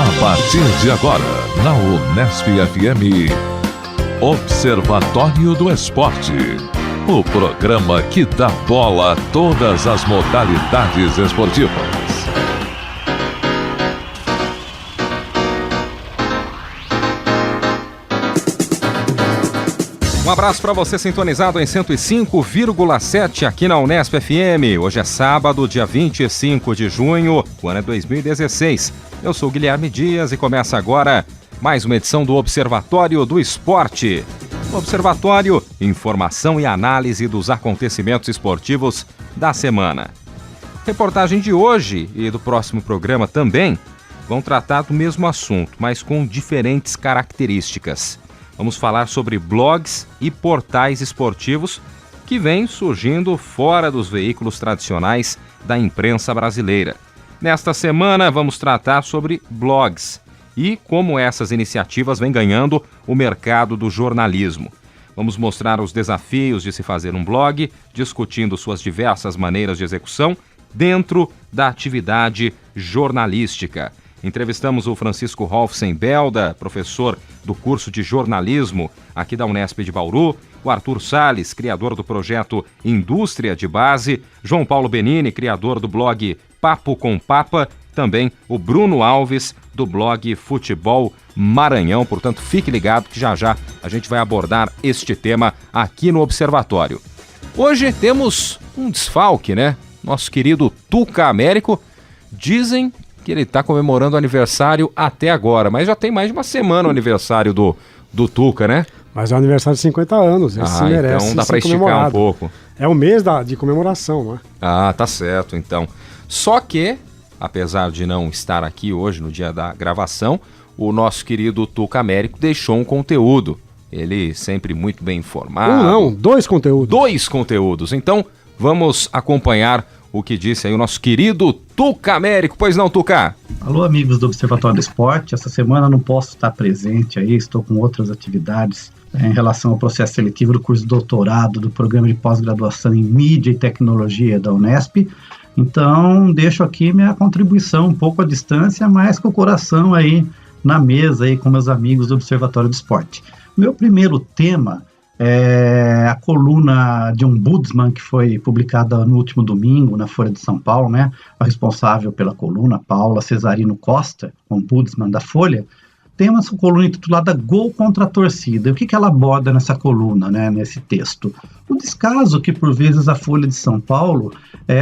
A partir de agora, na Unesp FM, Observatório do Esporte. O programa que dá bola a todas as modalidades esportivas. Um abraço para você sintonizado em 105,7 aqui na Unesp FM. Hoje é sábado, dia 25 de junho, o ano é 2016. Eu sou Guilherme Dias e começa agora mais uma edição do Observatório do Esporte. Observatório, informação e análise dos acontecimentos esportivos da semana. Reportagem de hoje e do próximo programa também vão tratar do mesmo assunto, mas com diferentes características. Vamos falar sobre blogs e portais esportivos que vêm surgindo fora dos veículos tradicionais da imprensa brasileira. Nesta semana vamos tratar sobre blogs e como essas iniciativas vêm ganhando o mercado do jornalismo. Vamos mostrar os desafios de se fazer um blog, discutindo suas diversas maneiras de execução dentro da atividade jornalística. Entrevistamos o Francisco Rolfsen-Belda, professor do curso de jornalismo aqui da Unesp de Bauru, o Arthur Salles, criador do projeto Indústria de Base, João Paulo Benini, criador do blog Papo com Papa, também o Bruno Alves, do blog Futebol Maranhão. Portanto, fique ligado que já já a gente vai abordar este tema aqui no Observatório. Hoje temos um desfalque, né? Nosso querido Tuca Américo. Dizem que ele está comemorando o aniversário até agora, mas já tem mais de uma semana o aniversário do Tuca, né? Mas é o aniversário de 50 anos, esse merece então dá para esticar um pouco. É o mês de comemoração, não é? Ah, tá certo, então. Só que, apesar de não estar aqui hoje no dia da gravação, o nosso querido Tuca Américo deixou um conteúdo. Ele sempre muito bem informado. Dois conteúdos. Dois conteúdos. Então, vamos acompanhar o que disse aí o nosso querido Tuca Américo. Pois não, Tuca? Alô, amigos do Observatório do Esporte. Essa semana não posso estar presente aí, estou com outras atividades em relação ao processo seletivo do curso de doutorado do programa de pós-graduação em Mídia e Tecnologia da Unesp. Então, deixo aqui minha contribuição um pouco à distância, mas com o coração aí na mesa aí com meus amigos do Observatório do Esporte. Meu primeiro tema é a coluna de ombudsman que foi publicada no último domingo na Folha de São Paulo, né? A responsável pela coluna, Paula Cesarino Costa, ombudsman da Folha, tem uma coluna intitulada Gol contra a Torcida. O que ela aborda nessa coluna, né, nesse texto? O descaso que, por vezes, a Folha de São Paulo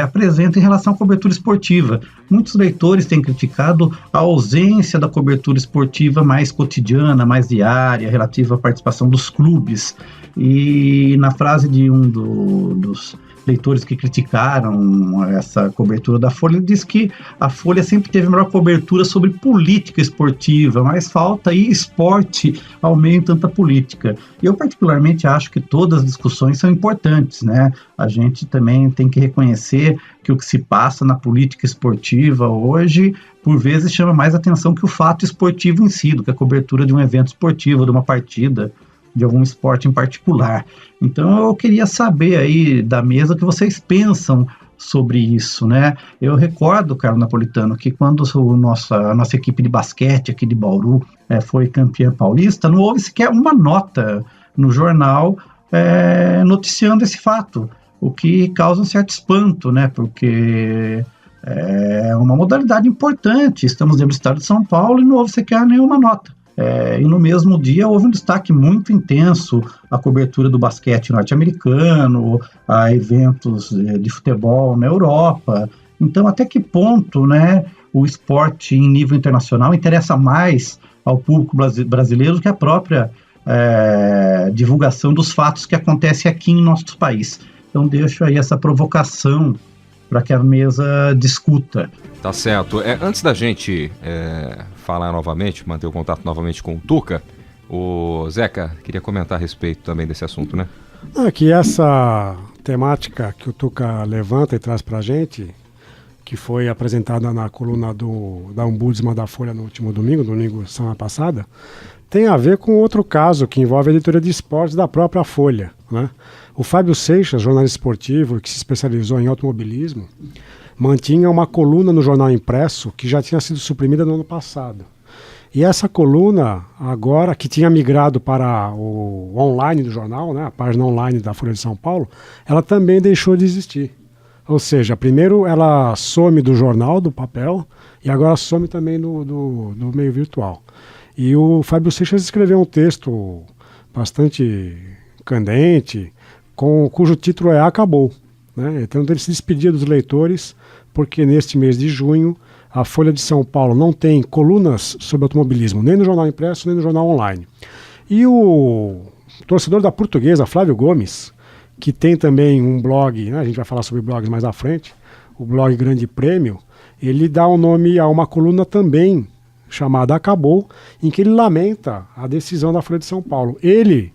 apresenta em relação à cobertura esportiva. Muitos leitores têm criticado a ausência da cobertura esportiva mais cotidiana, mais diária, relativa à participação dos clubes. E na frase de um dos leitores que criticaram essa cobertura da Folha, ele diz que a Folha sempre teve melhor cobertura sobre política esportiva, mas falta aí esporte ao meio tanta política. Eu particularmente acho que todas as discussões são importantes, né? A gente também tem que reconhecer que o que se passa na política esportiva hoje, por vezes, chama mais atenção que o fato esportivo em si, do que a cobertura de um evento esportivo, de uma partida, de algum esporte em particular. Então eu queria saber aí da mesa o que vocês pensam sobre isso, né? Eu recordo, Carlos Napolitano, que quando a nossa equipe de basquete aqui de Bauru foi campeã paulista, não houve sequer uma nota no jornal noticiando esse fato, o que causa um certo espanto, né? Porque é uma modalidade importante, estamos dentro do estado de São Paulo e não houve sequer nenhuma nota. E no mesmo dia houve um destaque muito intenso à cobertura do basquete norte-americano, a eventos de futebol na Europa. Então, até que ponto, né, o esporte em nível internacional interessa mais ao público brasileiro do que a própria divulgação dos fatos que acontecem aqui em nosso país? Então, deixo aí essa provocação para que a mesa discuta. Tá certo. Antes da gente falar novamente, manter o contato novamente com o Tuca, o Zeca queria comentar a respeito também desse assunto, né? Que essa temática que o Tuca levanta e traz para a gente, que foi apresentada na coluna da Ombudsman da Folha no último domingo, semana passada, tem a ver com outro caso que envolve a editoria de esportes da própria Folha, né? O Fábio Seixas, jornalista esportivo que se especializou em automobilismo, mantinha uma coluna no jornal impresso que já tinha sido suprimida no ano passado. E essa coluna, agora, que tinha migrado para o online do jornal, né, a página online da Folha de São Paulo, ela também deixou de existir. Ou seja, primeiro ela some do jornal, do papel, e agora some também do meio virtual. E o Fábio Seixas escreveu um texto bastante candente, cujo título é Acabou. Né? Então ele se despedia dos leitores, porque neste mês de junho a Folha de São Paulo não tem colunas sobre automobilismo, nem no jornal impresso, nem no jornal online. E o torcedor da Portuguesa, Flávio Gomes, que tem também um blog, né, a gente vai falar sobre blogs mais à frente, o blog Grande Prêmio, ele dá o nome a uma coluna também chamada Acabou, em que ele lamenta a decisão da Folha de São Paulo. Ele,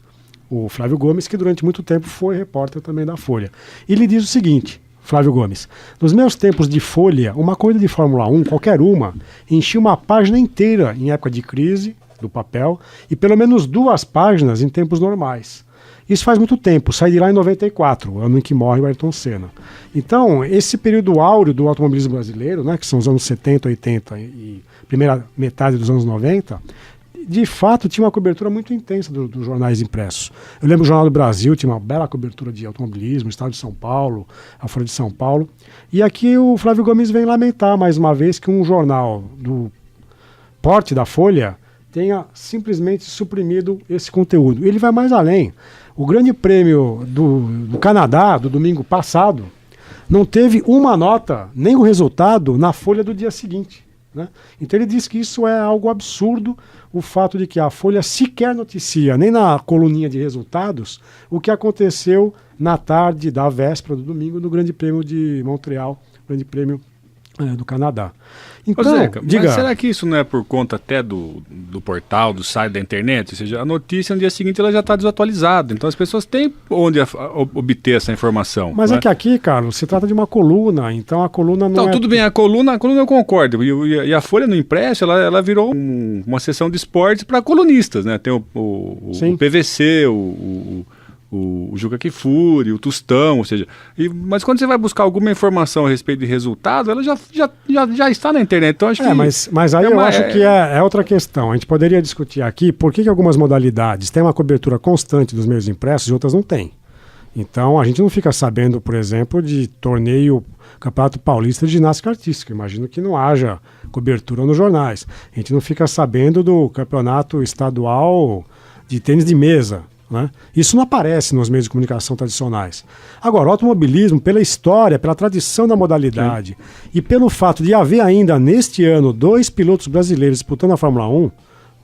o Flávio Gomes, que durante muito tempo foi repórter também da Folha. Ele diz o seguinte, Flávio Gomes: nos meus tempos de Folha, uma corrida de Fórmula 1, qualquer uma, enchia uma página inteira em época de crise do papel e pelo menos 2 páginas em tempos normais. Isso faz muito tempo, saí de lá em 94, ano em que morre o Ayrton Senna. Então, esse período áureo do automobilismo brasileiro, né, que são os anos 70, 80 e primeira metade dos anos 90, de fato tinha uma cobertura muito intensa dos jornais impressos. Eu lembro o Jornal do Brasil, tinha uma bela cobertura de automobilismo, o Estado de São Paulo, a Folha de São Paulo. E aqui o Flávio Gomes vem lamentar mais uma vez que um jornal do porte da Folha tenha simplesmente suprimido esse conteúdo. Ele vai mais além. O Grande Prêmio do Canadá, do domingo passado, não teve uma nota, nem o resultado, na Folha do dia seguinte. Né? Então ele diz que isso é algo absurdo, o fato de que a Folha sequer noticia, nem na coluninha de resultados, o que aconteceu na tarde da véspera do domingo no Grande Prêmio de Montreal, Grande Prêmio do Canadá. Então, Zeca, diga, mas será que isso não é por conta até do portal, do site da internet? Ou seja, a notícia no dia seguinte ela já está desatualizada, então as pessoas têm onde obter essa informação. Mas né? é que aqui, Carlos, se trata de uma coluna, então a coluna não Não, é... tudo bem, a coluna eu concordo, e a Folha no impresso, ela virou uma seção de esportes para colunistas, né? Tem o PVC, o Juca Kfouri, o Tostão, ou seja... mas quando você vai buscar alguma informação a respeito de resultado, ela já está na internet, então acho que... Mas aí eu acho que é outra questão. A gente poderia discutir aqui por que algumas modalidades têm uma cobertura constante dos meios impressos e outras não têm. Então a gente não fica sabendo, por exemplo, de torneio Campeonato Paulista de Ginástica Artística. Imagino que não haja cobertura nos jornais. A gente não fica sabendo do Campeonato Estadual de Tênis de Mesa. Né? Isso não aparece nos meios de comunicação tradicionais. Agora, o automobilismo, pela história, pela tradição da modalidade e pelo fato de haver ainda neste ano 2 pilotos brasileiros disputando a Fórmula 1,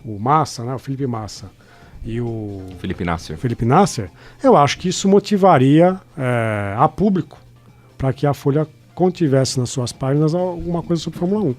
o Massa, né, o Felipe Massa e o Felipe Nasser, eu acho que isso motivaria a público para que a Folha contivesse nas suas páginas alguma coisa sobre Fórmula 1.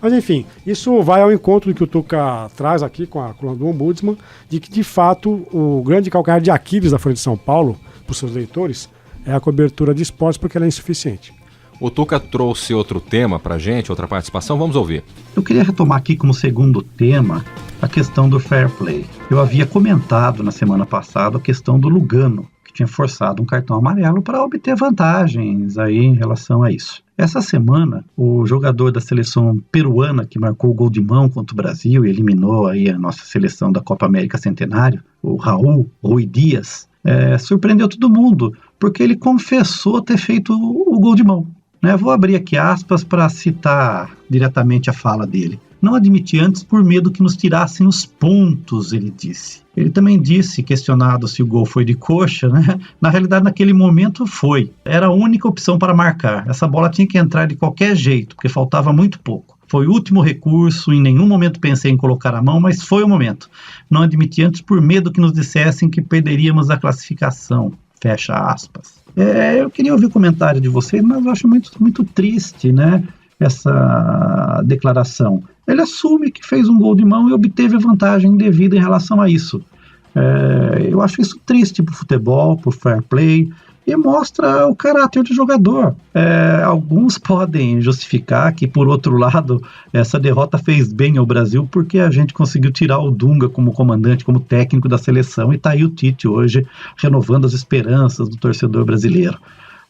Mas enfim, isso vai ao encontro do que o Tuca traz aqui com a coluna do Ombudsman, de que de fato o grande calcanhar de Aquiles da Folha de São Paulo, para os seus leitores, é a cobertura de esportes, porque ela é insuficiente. O Tuca trouxe outro tema para a gente, outra participação, vamos ouvir. Eu queria retomar aqui como segundo tema a questão do fair play. Eu havia comentado na semana passada a questão do Lugano, que tinha forçado um cartão amarelo para obter vantagens aí em relação a isso. Essa semana, o jogador da seleção peruana que marcou o gol de mão contra o Brasil e eliminou aí a nossa seleção da Copa América Centenário, o Rui Dias, surpreendeu todo mundo, porque ele confessou ter feito o gol de mão. Né? Vou abrir aqui aspas para citar diretamente a fala dele. Não admiti antes por medo que nos tirassem os pontos, ele disse. Ele também disse, questionado se o gol foi de coxa, né? Na realidade, naquele momento foi. Era a única opção para marcar. Essa bola tinha que entrar de qualquer jeito, porque faltava muito pouco. Foi o último recurso, em nenhum momento pensei em colocar a mão, mas foi o momento. Não admiti antes por medo que nos dissessem que perderíamos a classificação. Fecha aspas. Eu queria ouvir o comentário de vocês, mas eu acho muito, muito triste, né? Essa declaração. Ele assume que fez um gol de mão e obteve vantagem indevida em relação a isso. Eu acho isso triste para o futebol, para o fair play, e mostra o caráter do jogador. Alguns podem justificar que, por outro lado, essa derrota fez bem ao Brasil porque a gente conseguiu tirar o Dunga como comandante, como técnico da seleção, e está aí o Tite hoje renovando as esperanças do torcedor brasileiro.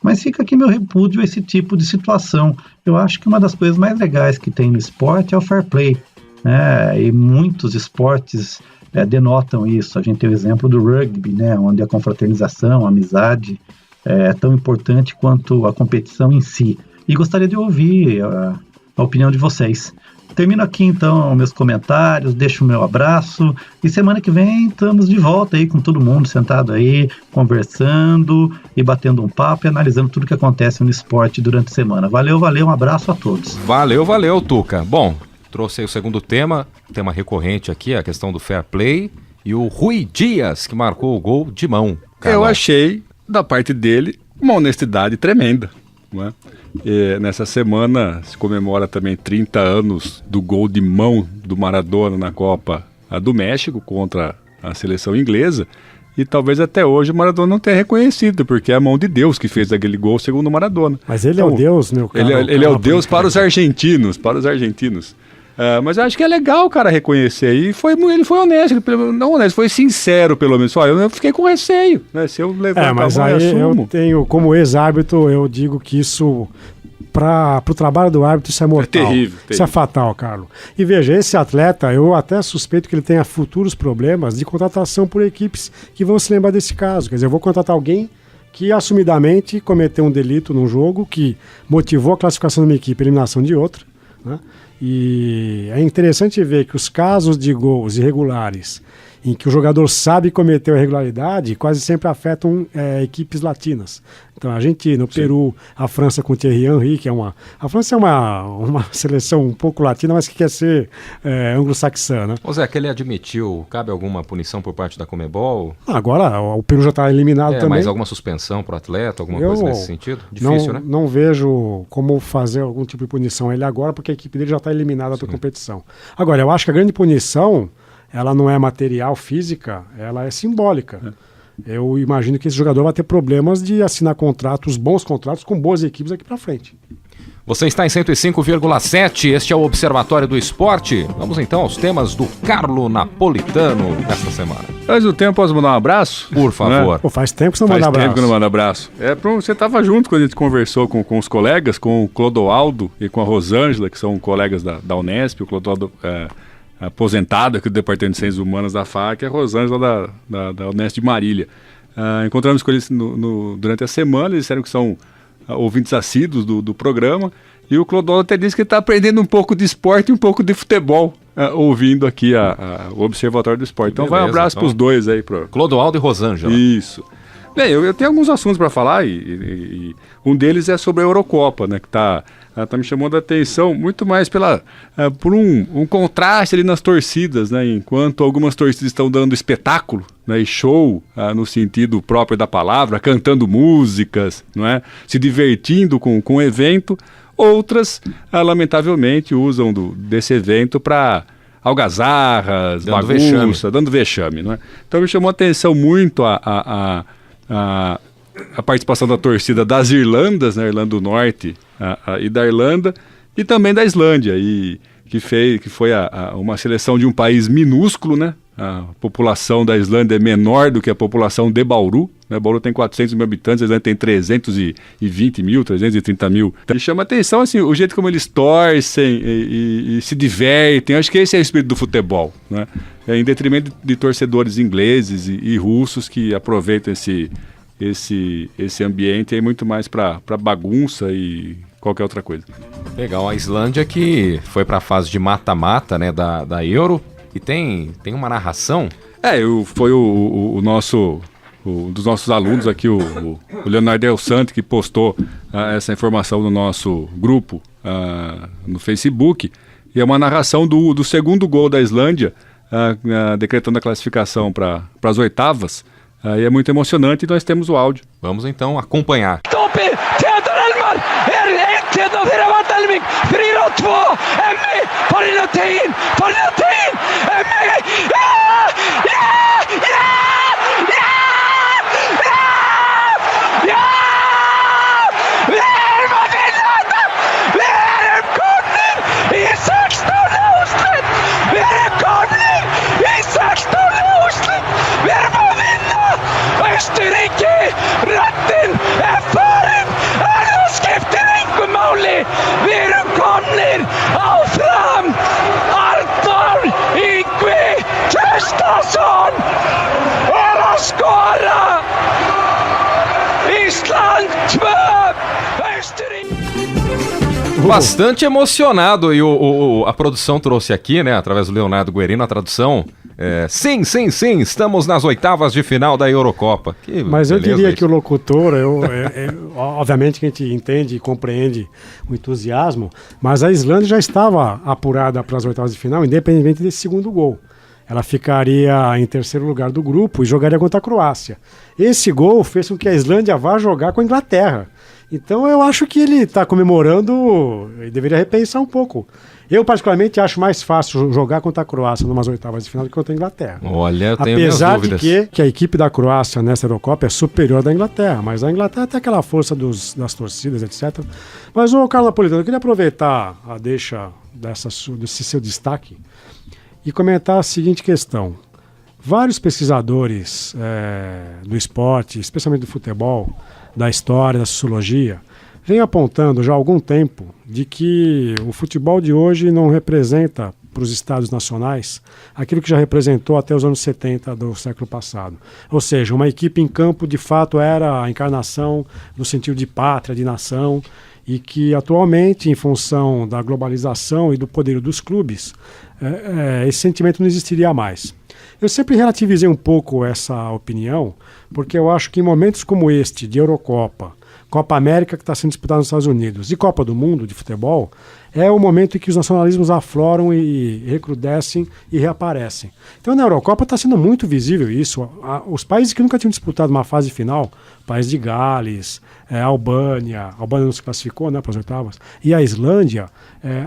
Mas fica aqui meu repúdio a esse tipo de situação. Eu acho que uma das coisas mais legais que tem no esporte é o fair play. né? E muitos esportes denotam isso. A gente tem o exemplo do rugby, né? Onde a confraternização, a amizade é tão importante quanto a competição em si. E gostaria de ouvir a opinião de vocês. Termino aqui então meus comentários, deixo o meu abraço e semana que vem estamos de volta aí com todo mundo sentado aí, conversando e batendo um papo e analisando tudo que acontece no esporte durante a semana. Valeu, um abraço a todos. Valeu, Tuca. Bom, trouxe aí o segundo tema recorrente aqui, a questão do fair play e o Rui Dias, que marcou o gol de mão. Eu achei, da parte dele, uma honestidade tremenda, não é? Nessa semana se comemora também 30 anos do gol de mão do Maradona na Copa do México contra a seleção inglesa, e talvez até hoje o Maradona não tenha reconhecido, porque é a mão de Deus que fez aquele gol, segundo o Maradona. Mas ele é o Deus, meu cara. Ele é o Deus para os argentinos, mas eu acho que é legal o cara reconhecer, e ele foi honesto, foi sincero pelo menos. Eu fiquei com receio, né? Se eu levantar mas aí eu tenho, como ex-árbitro, eu digo que isso, para o trabalho do árbitro, isso é mortal. É terrível. Isso é fatal, Carlos. E veja, esse atleta, eu até suspeito que ele tenha futuros problemas de contratação por equipes que vão se lembrar desse caso. Quer dizer, eu vou contratar alguém que assumidamente cometeu um delito num jogo, que motivou a classificação de uma equipe e a eliminação de outra, né? E é interessante ver que os casos de gols irregulares em que o jogador sabe cometer a irregularidade quase sempre afetam equipes latinas. Então a Argentina, o Peru, a França com Thierry Henry, que a França é uma seleção um pouco latina, mas que quer ser anglo-saxã, né? Ô Zé, que ele admitiu, cabe alguma punição por parte da Conmebol? Agora o Peru já está eliminado também. Mas alguma suspensão para o atleta, alguma coisa nesse sentido? Difícil, né? Não vejo como fazer algum tipo de punição a ele agora, porque a equipe dele já está eliminada da competição. Agora, eu acho que a grande punição, ela não é material, física, ela é simbólica. Eu imagino que esse jogador vai ter problemas de assinar bons contratos com boas equipes aqui para frente. Você está em 105,7, este é o Observatório do Esporte. Vamos então aos temas do Carlo Napolitano esta semana. Antes do tempo, posso mandar um abraço? Por favor. Né? Pô, faz tempo que você não manda abraço. Faz tempo que eu não mando abraço. Você estava junto quando a gente conversou com os colegas, com o Clodoaldo e com a Rosângela, que são colegas da Unesp. O Clodoaldo aposentado aqui do Departamento de Ciências Humanas da FAC, e a Rosângela da Unesp de Marília. Encontramos com eles durante a semana, eles disseram que são ouvintes assíduos do programa, e o Clodoaldo até disse que está aprendendo um pouco de esporte e um pouco de futebol, ouvindo aqui o Observatório do Esporte. Então vai um abraço para os dois aí. Clodoaldo e Rosângela. Isso. Bem, eu tenho alguns assuntos para falar, e um deles é sobre a Eurocopa, né, que está me chamando a atenção muito mais por um contraste ali nas torcidas, né, enquanto algumas torcidas estão dando espetáculo, né, e show no sentido próprio da palavra, cantando músicas, não é, se divertindo com o evento, outras, lamentavelmente, usam desse evento para algazarras, bagunça, dando vexame, não é? Então me chamou a atenção muito a participação da torcida das Irlandas, né, Irlanda do Norte e da Irlanda, e também da Islândia, que foi uma seleção de um país minúsculo, né? A população da Islândia é menor do que a população de Bauru, né? Bauru tem 400 mil habitantes, a Islândia tem 320 mil, 330 mil. Então, chama atenção assim, o jeito como eles torcem e se divertem. Acho que esse é o espírito do futebol, né? Em detrimento de torcedores ingleses e russos que aproveitam esse ambiente aí muito mais para bagunça e qualquer outra coisa. Legal, a Islândia que foi para a fase de mata-mata, né, da Euro, e tem uma narração. Foi um dos nossos alunos aqui, o Leonardo El Santi, que postou essa informação no nosso grupo no Facebook, e é uma narração do segundo gol da Islândia, decretando a classificação para as oitavas, e é muito emocionante, e nós temos o áudio. Vamos então acompanhar. Österrike, rötten är farin, alla skiftar inte måli, vi är komnir, áfram, Arnór bastante emocionado e a produção trouxe aqui, né, através do Leonardo Guerino, a tradução. Sim, estamos nas oitavas de final da Eurocopa. Mas eu diria que o locutor, obviamente que a gente entende e compreende o entusiasmo, mas a Islândia já estava apurada para as oitavas de final, independente desse segundo gol. Ela ficaria em terceiro lugar do grupo e jogaria contra a Croácia. Esse gol fez com que a Islândia vá jogar com a Inglaterra. Então eu acho que ele está comemorando e deveria repensar um pouco. Eu, particularmente, acho mais fácil jogar contra a Croácia numas oitavas de final do que contra a Inglaterra. Olha, eu tenho minhas dúvidas. Apesar de que a equipe da Croácia nessa Eurocopa é superior da Inglaterra, mas a Inglaterra tem aquela força das torcidas, etc. Mas, Carlos Napolitano, eu queria aproveitar a deixa desse seu destaque e comentar a seguinte questão. Vários pesquisadores do esporte, especialmente do futebol, da história, da sociologia, vem apontando já há algum tempo de que o futebol de hoje não representa para os estados nacionais aquilo que já representou até os anos 70 do século passado. Ou seja, uma equipe em campo de fato era a encarnação do sentido de pátria, de nação, e que atualmente, em função da globalização e do poder dos clubes, esse sentimento não existiria mais. Eu sempre relativizei um pouco essa opinião, porque eu acho que em momentos como este, de Eurocopa, Copa América que está sendo disputada nos Estados Unidos e Copa do Mundo de futebol, é o momento em que os nacionalismos afloram e recrudescem e reaparecem. Então na Eurocopa está sendo muito visível isso. Os países que nunca tinham disputado uma fase final, o país de Gales, a Albânia não se classificou, né, para as oitavas, e a Islândia,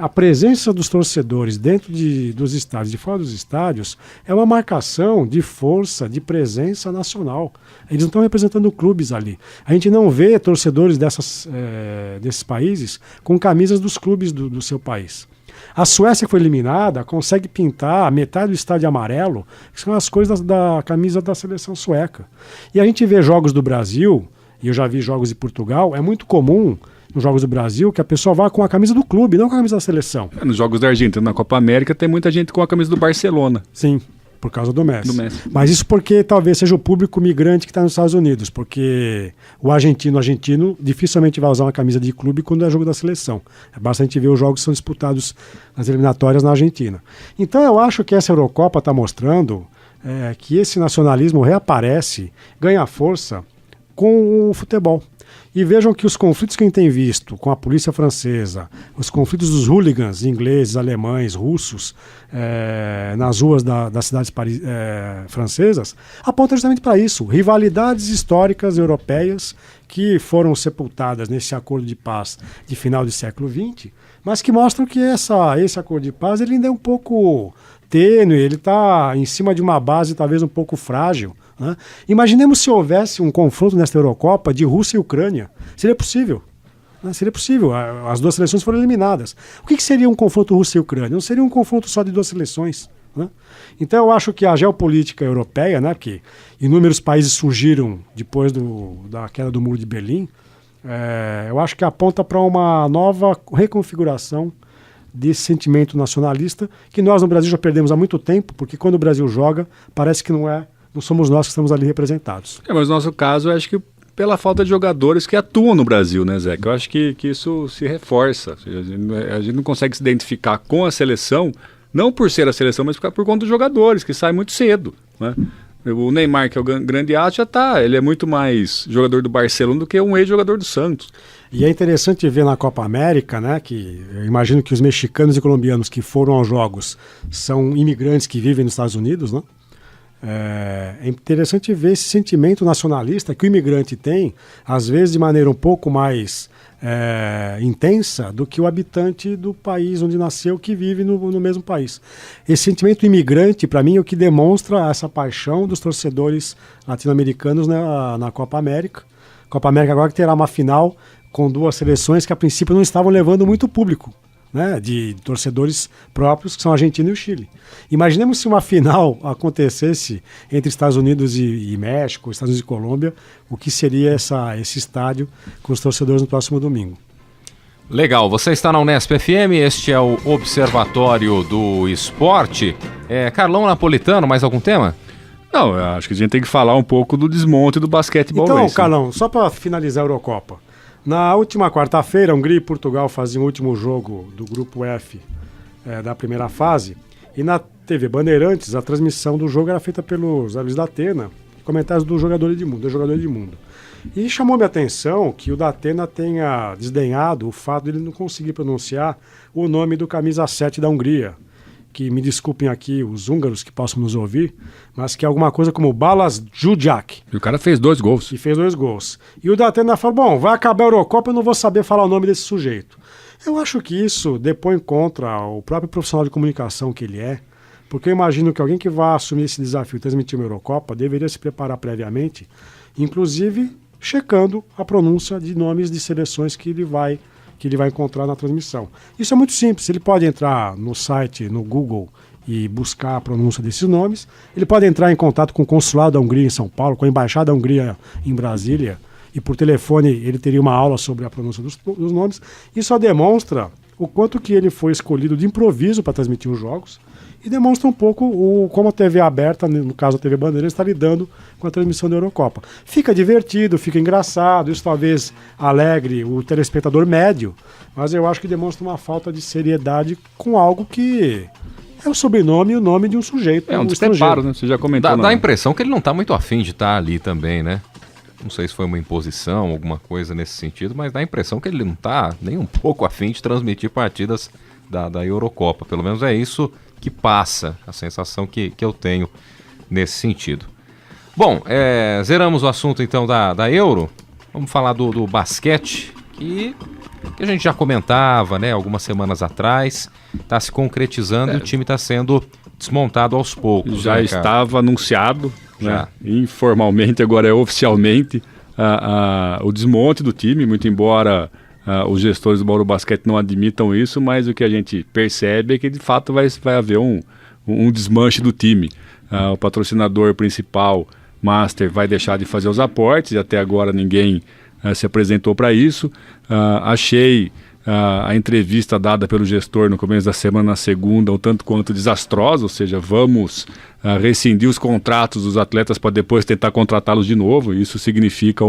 a presença dos torcedores dentro dos estádios, de fora dos estádios, é uma marcação de força, de presença nacional. Eles não estão representando clubes ali. A gente não vê torcedores desses países com camisas dos clubes do seu país. A Suécia, que foi eliminada, consegue pintar metade do estádio amarelo, que são as cores da camisa da seleção sueca. E a gente vê jogos do Brasil, e eu já vi jogos de Portugal, é muito comum nos jogos do Brasil que a pessoa vá com a camisa do clube, não com a camisa da seleção. Nos jogos da Argentina, na Copa América, tem muita gente com a camisa do Barcelona. Sim. Por causa do Messi. Mas isso porque talvez seja o público migrante que está nos Estados Unidos, porque o argentino dificilmente vai usar uma camisa de clube quando é jogo da seleção. É bastante ver os jogos que são disputados nas eliminatórias na Argentina. Então eu acho que essa Eurocopa está mostrando que esse nacionalismo reaparece, ganha força com o futebol. E vejam que os conflitos que a gente tem visto com a polícia francesa, os conflitos dos hooligans ingleses, alemães, russos, nas ruas das cidades francesas, apontam justamente para isso. Rivalidades históricas europeias que foram sepultadas nesse acordo de paz de final do século XX, mas que mostram que esse acordo de paz ele ainda é um pouco tênue, ele está em cima de uma base talvez um pouco frágil. Né? Imaginemos se houvesse um confronto nesta Eurocopa de Rússia e Ucrânia. Seria possível. Né? Seria possível. As duas seleções foram eliminadas. O que seria um confronto Rússia e Ucrânia? Não seria um confronto só de duas seleções. Né? Então eu acho que a geopolítica europeia, né, que inúmeros países surgiram depois da queda do Muro de Berlim, eu acho que aponta para uma nova reconfiguração desse sentimento nacionalista que nós no Brasil já perdemos há muito tempo, porque quando o Brasil joga, parece que não somos nós que estamos ali representados. Mas no nosso caso, eu acho que pela falta de jogadores que atuam no Brasil, né, Zé? Eu acho que isso se reforça. A gente não consegue se identificar com a seleção, não por ser a seleção, mas por conta dos jogadores, que saem muito cedo, né? O Neymar, que é o grande astro, ele é muito mais jogador do Barcelona do que um ex-jogador do Santos. E é interessante ver na Copa América, né, que eu imagino que os mexicanos e colombianos que foram aos jogos são imigrantes que vivem nos Estados Unidos, né? É interessante ver esse sentimento nacionalista que o imigrante tem, às vezes de maneira um pouco mais intensa do que o habitante do país onde nasceu, que vive no mesmo país. Esse sentimento imigrante, para mim, é o que demonstra essa paixão dos torcedores latino-americanos na Copa América. Copa América agora que terá uma final com duas seleções que a princípio não estavam levando muito público, né, de torcedores próprios, que são a Argentina e o Chile. Imaginemos se uma final acontecesse entre Estados Unidos e México, Estados Unidos e Colômbia, o que seria esse estádio com os torcedores no próximo domingo. Legal, você está na Unesp FM, este é o Observatório do Esporte. Carlão Napolitano, mais algum tema? Não, eu acho que a gente tem que falar um pouco do desmonte do basquetebol. Então, race, Carlão, só para finalizar a Eurocopa, Na última quarta-feira, Hungria e Portugal faziam o último jogo do grupo F da primeira fase. E na TV Bandeirantes, a transmissão do jogo era feita pelos Aves da Atena, comentários do jogador de mundo. E chamou minha atenção que o da Atena tenha desdenhado o fato de ele não conseguir pronunciar o nome do camisa 7 da Hungria, que me desculpem aqui os húngaros que possam nos ouvir, mas que é alguma coisa como Balas Dzsudzsák. E o cara fez 2 gols. E fez 2 gols. E o da Atena falou, bom, vai acabar a Eurocopa, eu não vou saber falar o nome desse sujeito. Eu acho que isso depõe contra o próprio profissional de comunicação que ele é, porque eu imagino que alguém que vai assumir esse desafio e transmitir uma Eurocopa deveria se preparar previamente, inclusive checando a pronúncia de nomes de seleções que ele vai encontrar na transmissão. Isso é muito simples, ele pode entrar no site, no Google, e buscar a pronúncia desses nomes, ele pode entrar em contato com o consulado da Hungria em São Paulo, com a embaixada da Hungria em Brasília, e por telefone ele teria uma aula sobre a pronúncia dos nomes. Isso só demonstra o quanto que ele foi escolhido de improviso para transmitir os jogos, e demonstra um pouco como a TV aberta, no caso a TV Bandeirantes, está lidando com a transmissão da Eurocopa. Fica divertido, fica engraçado, isso talvez alegre o telespectador médio, mas eu acho que demonstra uma falta de seriedade com algo que é o sobrenome e o nome de um sujeito. É um despreparo, né? Você já comentou. Dá a impressão que ele não está muito afim de estar ali também, né? Não sei se foi uma imposição, alguma coisa nesse sentido, mas dá a impressão que ele não está nem um pouco afim de transmitir partidas da Eurocopa. Pelo menos é isso que passa, a sensação que eu tenho nesse sentido. Bom, zeramos o assunto então da Euro. Vamos falar do basquete, que a gente já comentava, né, algumas semanas atrás. Está se concretizando e o time está sendo desmontado aos poucos. Já estava anunciado, né, informalmente, agora é oficialmente, o desmonte do time, muito embora os gestores do Bauru Basquete não admitam isso, mas o que a gente percebe é que de fato vai haver um desmanche do time. O patrocinador principal, Master, vai deixar de fazer os aportes, e até agora ninguém se apresentou para isso. Achei a entrevista dada pelo gestor no começo da semana, na segunda, um tanto quanto desastrosa, ou seja, vamos rescindir os contratos dos atletas para depois tentar contratá-los de novo. Isso significa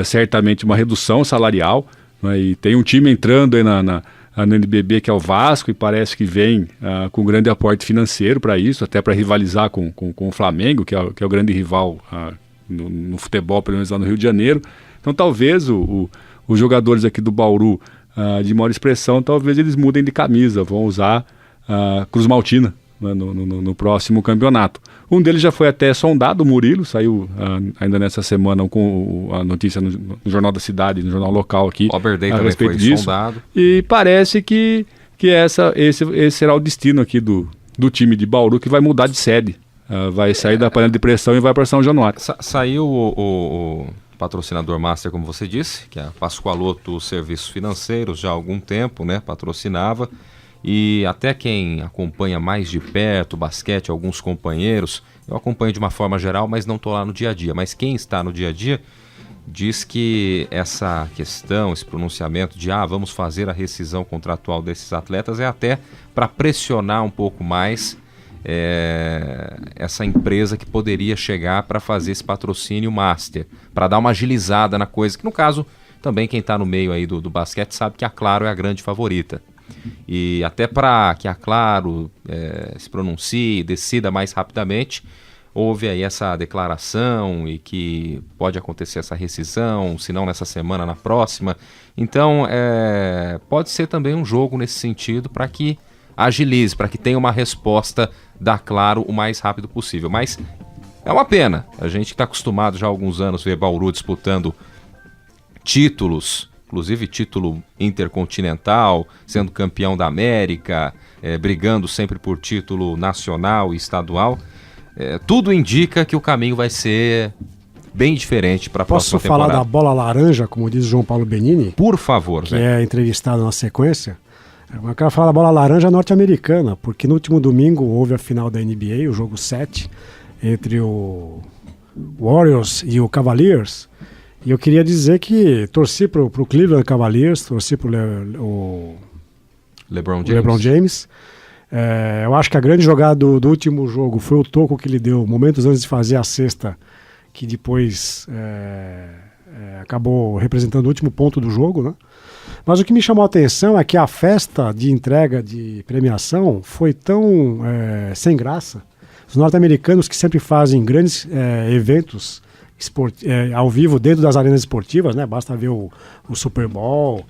certamente uma redução salarial, né? E tem um time entrando aí no NBB, que é o Vasco, e parece que vem com grande aporte financeiro para isso, até para rivalizar com o Flamengo, que é o grande rival no futebol, pelo menos lá no Rio de Janeiro. Então talvez os jogadores aqui do Bauru, de maior expressão, talvez eles mudem de camisa, vão usar Cruz Maltina, né, no próximo campeonato. Um deles já foi até sondado, o Murilo, saiu ainda nessa semana com a notícia no Jornal da Cidade, no jornal local aqui, a respeito disso. Sondado. E parece que esse será o destino aqui do time de Bauru, que vai mudar de sede. Vai sair da panela de pressão e vai para São Januário. Saiu o patrocinador Master, como você disse, que é a Pascoaloto Serviços Financeiros, já há algum tempo, né, patrocinava. E até quem acompanha mais de perto o basquete, alguns companheiros, eu acompanho de uma forma geral, mas não estou lá no dia a dia. Mas quem está no dia a dia diz que essa questão, esse pronunciamento de vamos fazer a rescisão contratual desses atletas é até para pressionar um pouco mais essa empresa que poderia chegar para fazer esse patrocínio Master, para dar uma agilizada na coisa, que no caso também quem está no meio aí do basquete sabe que a Claro é a grande favorita. E até para que a Claro se pronuncie, decida mais rapidamente, houve aí essa declaração e que pode acontecer essa rescisão, se não nessa semana, na próxima. Então pode ser também um jogo nesse sentido para que agilize, para que tenha uma resposta da Claro o mais rápido possível. Mas é uma pena, a gente está acostumado já há alguns anos a ver Bauru disputando títulos, inclusive título intercontinental, sendo campeão da América, brigando sempre por título nacional e estadual. Tudo indica que o caminho vai ser bem diferente para a próxima temporada. Posso falar da bola laranja, como diz João Paulo Benini? Por favor. Que é entrevistado na sequência. Eu quero falar da bola laranja norte-americana, porque no último domingo houve a final da NBA, o jogo 7, entre o Warriors e o Cavaliers. E eu queria dizer que torci pro Cleveland Cavaliers, torci pro LeBron James. Eu acho que a grande jogada do último jogo foi o toco que ele deu momentos antes de fazer a cesta, que depois acabou representando o último ponto do jogo, né? Mas o que me chamou a atenção é que a festa de entrega de premiação foi tão sem graça. Os norte-americanos, que sempre fazem grandes eventos ao vivo dentro das arenas esportivas, né? Basta ver o Super Bowl.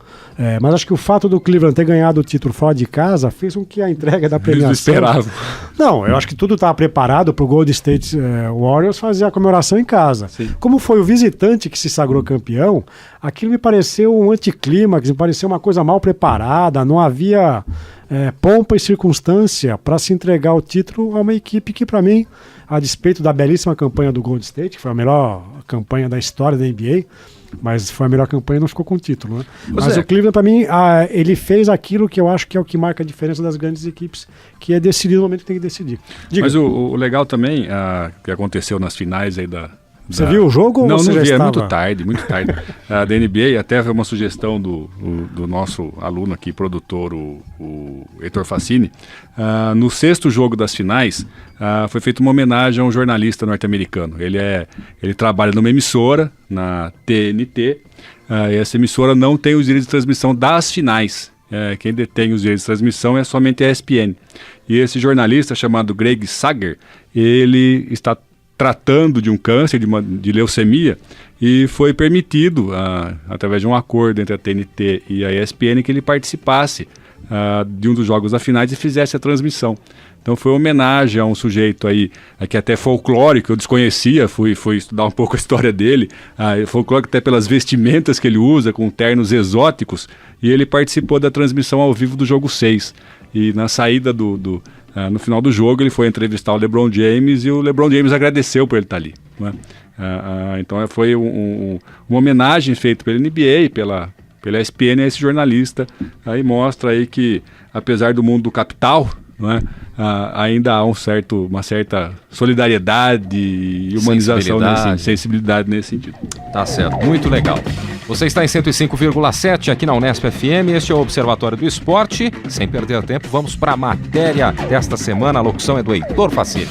Mas acho que o fato do Cleveland ter ganhado o título fora de casa fez com que a entrega da premiação... Eles não esperavam. Não, eu acho que tudo estava preparado para o Golden State Warriors fazer a comemoração em casa. Sim. Como foi o visitante que se sagrou campeão, aquilo me pareceu um anticlímax, me pareceu uma coisa mal preparada, não havia pompa e circunstância para se entregar o título a uma equipe que, para mim, a despeito da belíssima campanha do Golden State, que foi a melhor campanha da história da NBA, mas foi a melhor campanha e não ficou com o título, né? Mas o Cleveland, para mim, ele fez aquilo que eu acho que é o que marca a diferença das grandes equipes, que é decidir no momento que tem que decidir. Diga. Mas o legal também, que aconteceu nas finais aí Você viu o jogo? Não, ou você não vi, já é estava? muito tarde. Da NBA, até foi uma sugestão do nosso aluno aqui, produtor, o Heitor Facini. No sexto jogo das finais, foi feita uma homenagem a um jornalista norte-americano. Ele trabalha numa emissora, na TNT, e essa emissora não tem os direitos de transmissão das finais. Quem detém os direitos de transmissão é somente a ESPN. E esse jornalista, chamado Greg Sager, ele está tratando de um câncer, de leucemia, e foi permitido, através de um acordo entre a TNT e a ESPN, que ele participasse de um dos jogos da finais e fizesse a transmissão. Então foi uma homenagem a um sujeito aí, que até folclórico, eu desconhecia, fui estudar um pouco a história dele, folclórico até pelas vestimentas que ele usa, com ternos exóticos, e ele participou da transmissão ao vivo do jogo 6. E na saída no final do jogo, ele foi entrevistar o LeBron James e o LeBron James agradeceu por ele estar ali, né? Então foi uma homenagem feita pela NBA, pela ESPN a esse jornalista. Aí mostra aí que, apesar do mundo do capital, né, ainda há uma certa solidariedade e humanização, sensibilidade nesse sentido. Tá certo, muito legal. Você está em 105,7 aqui na Unesp FM, este é o Observatório do Esporte. Sem perder tempo, vamos para a matéria desta semana. A locução é do Heitor Facini.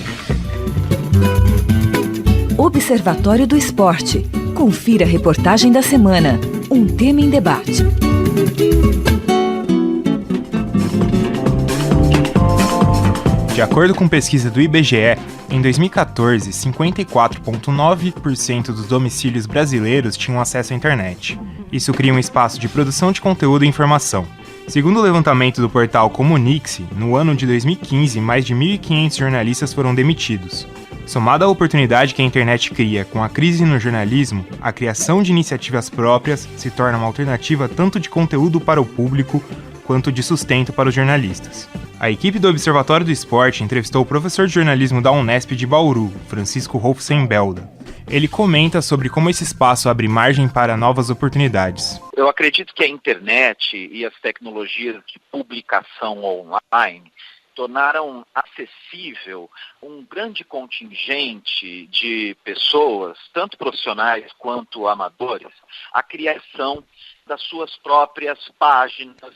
Observatório do Esporte. Confira a reportagem da semana. Um tema em debate. De acordo com pesquisa do IBGE, em 2014, 54,9% dos domicílios brasileiros tinham acesso à internet. Isso cria um espaço de produção de conteúdo e informação. Segundo o levantamento do portal Comunique-se, no ano de 2015, mais de 1.500 jornalistas foram demitidos. Somada à oportunidade que a internet cria com a crise no jornalismo, a criação de iniciativas próprias se torna uma alternativa tanto de conteúdo para o público quanto de sustento para os jornalistas. A equipe do Observatório do Esporte entrevistou o professor de jornalismo da Unesp de Bauru, Francisco Rolfsen Belda. Ele comenta sobre como esse espaço abre margem para novas oportunidades. Eu acredito que a internet e as tecnologias de publicação online tornaram acessível um grande contingente de pessoas, tanto profissionais quanto amadores, a criação das suas próprias páginas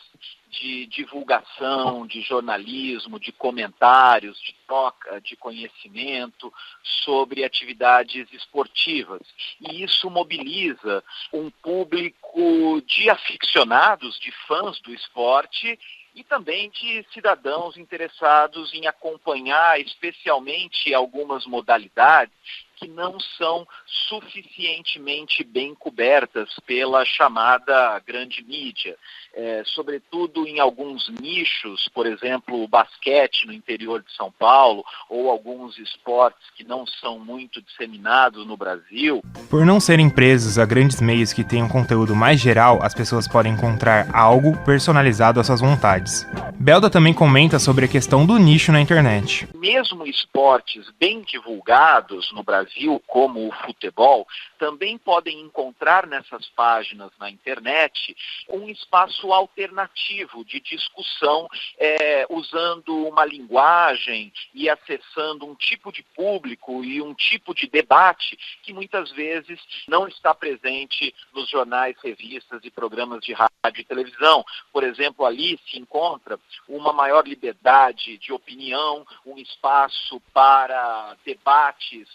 de divulgação, de jornalismo, de comentários, de troca de conhecimento sobre atividades esportivas. E isso mobiliza um público de aficionados, de fãs do esporte, e também de cidadãos interessados em acompanhar especialmente algumas modalidades que não são suficientemente bem cobertas pela chamada grande mídia. Sobretudo em alguns nichos, por exemplo, o basquete no interior de São Paulo, ou alguns esportes que não são muito disseminados no Brasil. Por não serem presos a grandes meios que tenham conteúdo mais geral, as pessoas podem encontrar algo personalizado às suas vontades. Belda também comenta sobre a questão do nicho na internet. Mesmo esportes bem divulgados no Brasil, como o futebol, também podem encontrar nessas páginas na internet um espaço alternativo de discussão, usando uma linguagem e acessando um tipo de público e um tipo de debate que muitas vezes não está presente nos jornais, revistas e programas de rádio e televisão. Por exemplo, ali se encontra uma maior liberdade de opinião, um espaço para debates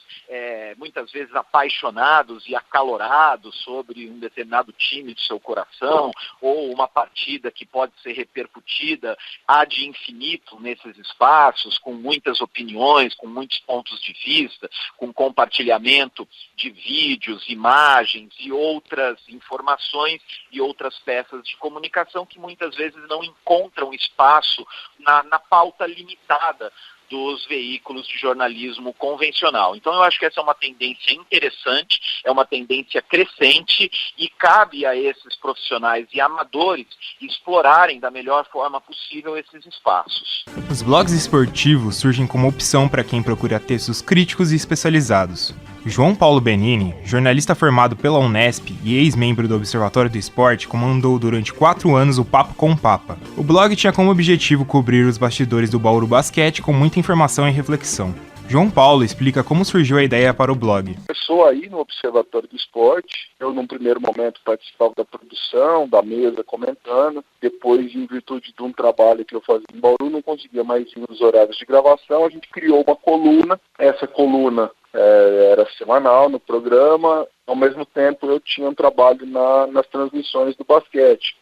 muitas vezes apaixonados e acalorados sobre um determinado time de seu coração, ou uma partida que pode ser repercutida ad infinito nesses espaços, com muitas opiniões, com muitos pontos de vista, com compartilhamento de vídeos, imagens e outras informações e outras peças de comunicação que muitas vezes não encontram espaço na pauta limitada dos veículos de jornalismo convencional. Então eu acho que essa é uma tendência interessante, é uma tendência crescente e cabe a esses profissionais e amadores explorarem da melhor forma possível esses espaços. Os blogs esportivos surgem como opção para quem procura textos críticos e especializados. João Paulo Benini, jornalista formado pela Unesp e ex-membro do Observatório do Esporte, comandou durante 4 anos o Papo com o Papa. O blog tinha como objetivo cobrir os bastidores do Bauru Basquete com muita informação e reflexão. João Paulo explica como surgiu a ideia para o blog. Começou aí no Observatório do Esporte. Eu, num primeiro momento, participava da produção, da mesa, comentando. Depois, em virtude de um trabalho que eu fazia em Bauru, não conseguia mais ir nos horários de gravação. A gente criou uma coluna. Essa coluna era semanal no programa. Ao mesmo tempo, eu tinha um trabalho nas transmissões do basquete.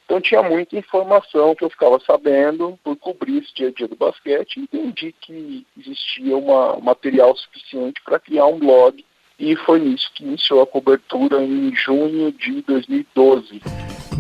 Então tinha muita informação que eu ficava sabendo por cobrir esse dia a dia do basquete e entendi que existia um material suficiente para criar um blog e foi nisso que iniciou a cobertura em junho de 2012.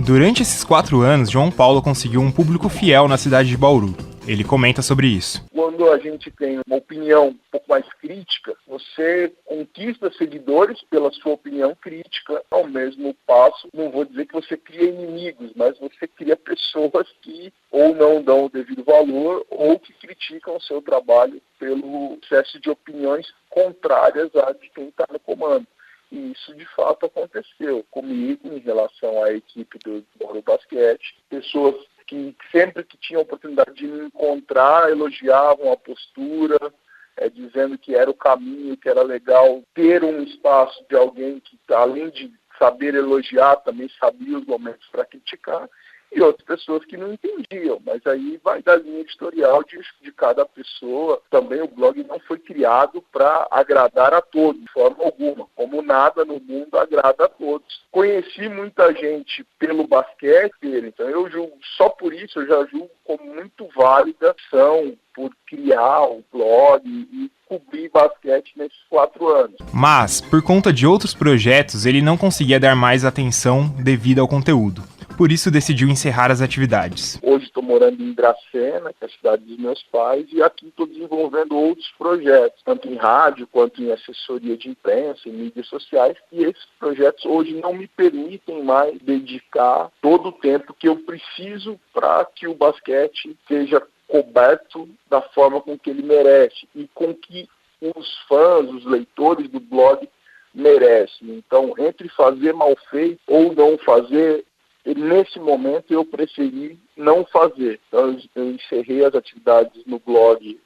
Durante esses 4 anos, João Paulo conseguiu um público fiel na cidade de Bauru. Ele comenta sobre isso. Quando a gente tem uma opinião um pouco mais crítica, você conquista seguidores pela sua opinião crítica. Ao mesmo passo, não vou dizer que você cria inimigos, mas você cria pessoas que ou não dão o devido valor ou que criticam o seu trabalho pelo excesso de opiniões contrárias à de quem está no comando. E isso, de fato, aconteceu comigo em relação à equipe do Bauru Basquete. Pessoas que sempre que tinham a oportunidade de me encontrar, elogiavam a postura, dizendo que era o caminho, que era legal ter um espaço de alguém que, além de saber elogiar, também sabia os momentos para criticar, e outras pessoas que não entendiam, mas aí vai da linha editorial de cada pessoa. Também o blog não foi criado para agradar a todos, de forma alguma, como nada no mundo agrada a todos. Conheci muita gente pelo basquete, então eu julgo, só por isso eu já julgo como muito válida a ação por criar o blog e cobrir basquete nesses 4 anos. Mas, por conta de outros projetos, ele não conseguia dar mais atenção devido ao conteúdo. Por isso decidiu encerrar as atividades. Hoje estou morando em Dracena, que é a cidade dos meus pais, e aqui estou desenvolvendo outros projetos, tanto em rádio quanto em assessoria de imprensa, em mídias sociais, e esses projetos hoje não me permitem mais dedicar todo o tempo que eu preciso para que o basquete seja coberto da forma com que ele merece e com que os fãs, os leitores do blog merecem. Então, entre fazer mal feito ou não fazer, nesse momento eu preferi não fazer. Então eu encerrei as atividades no blog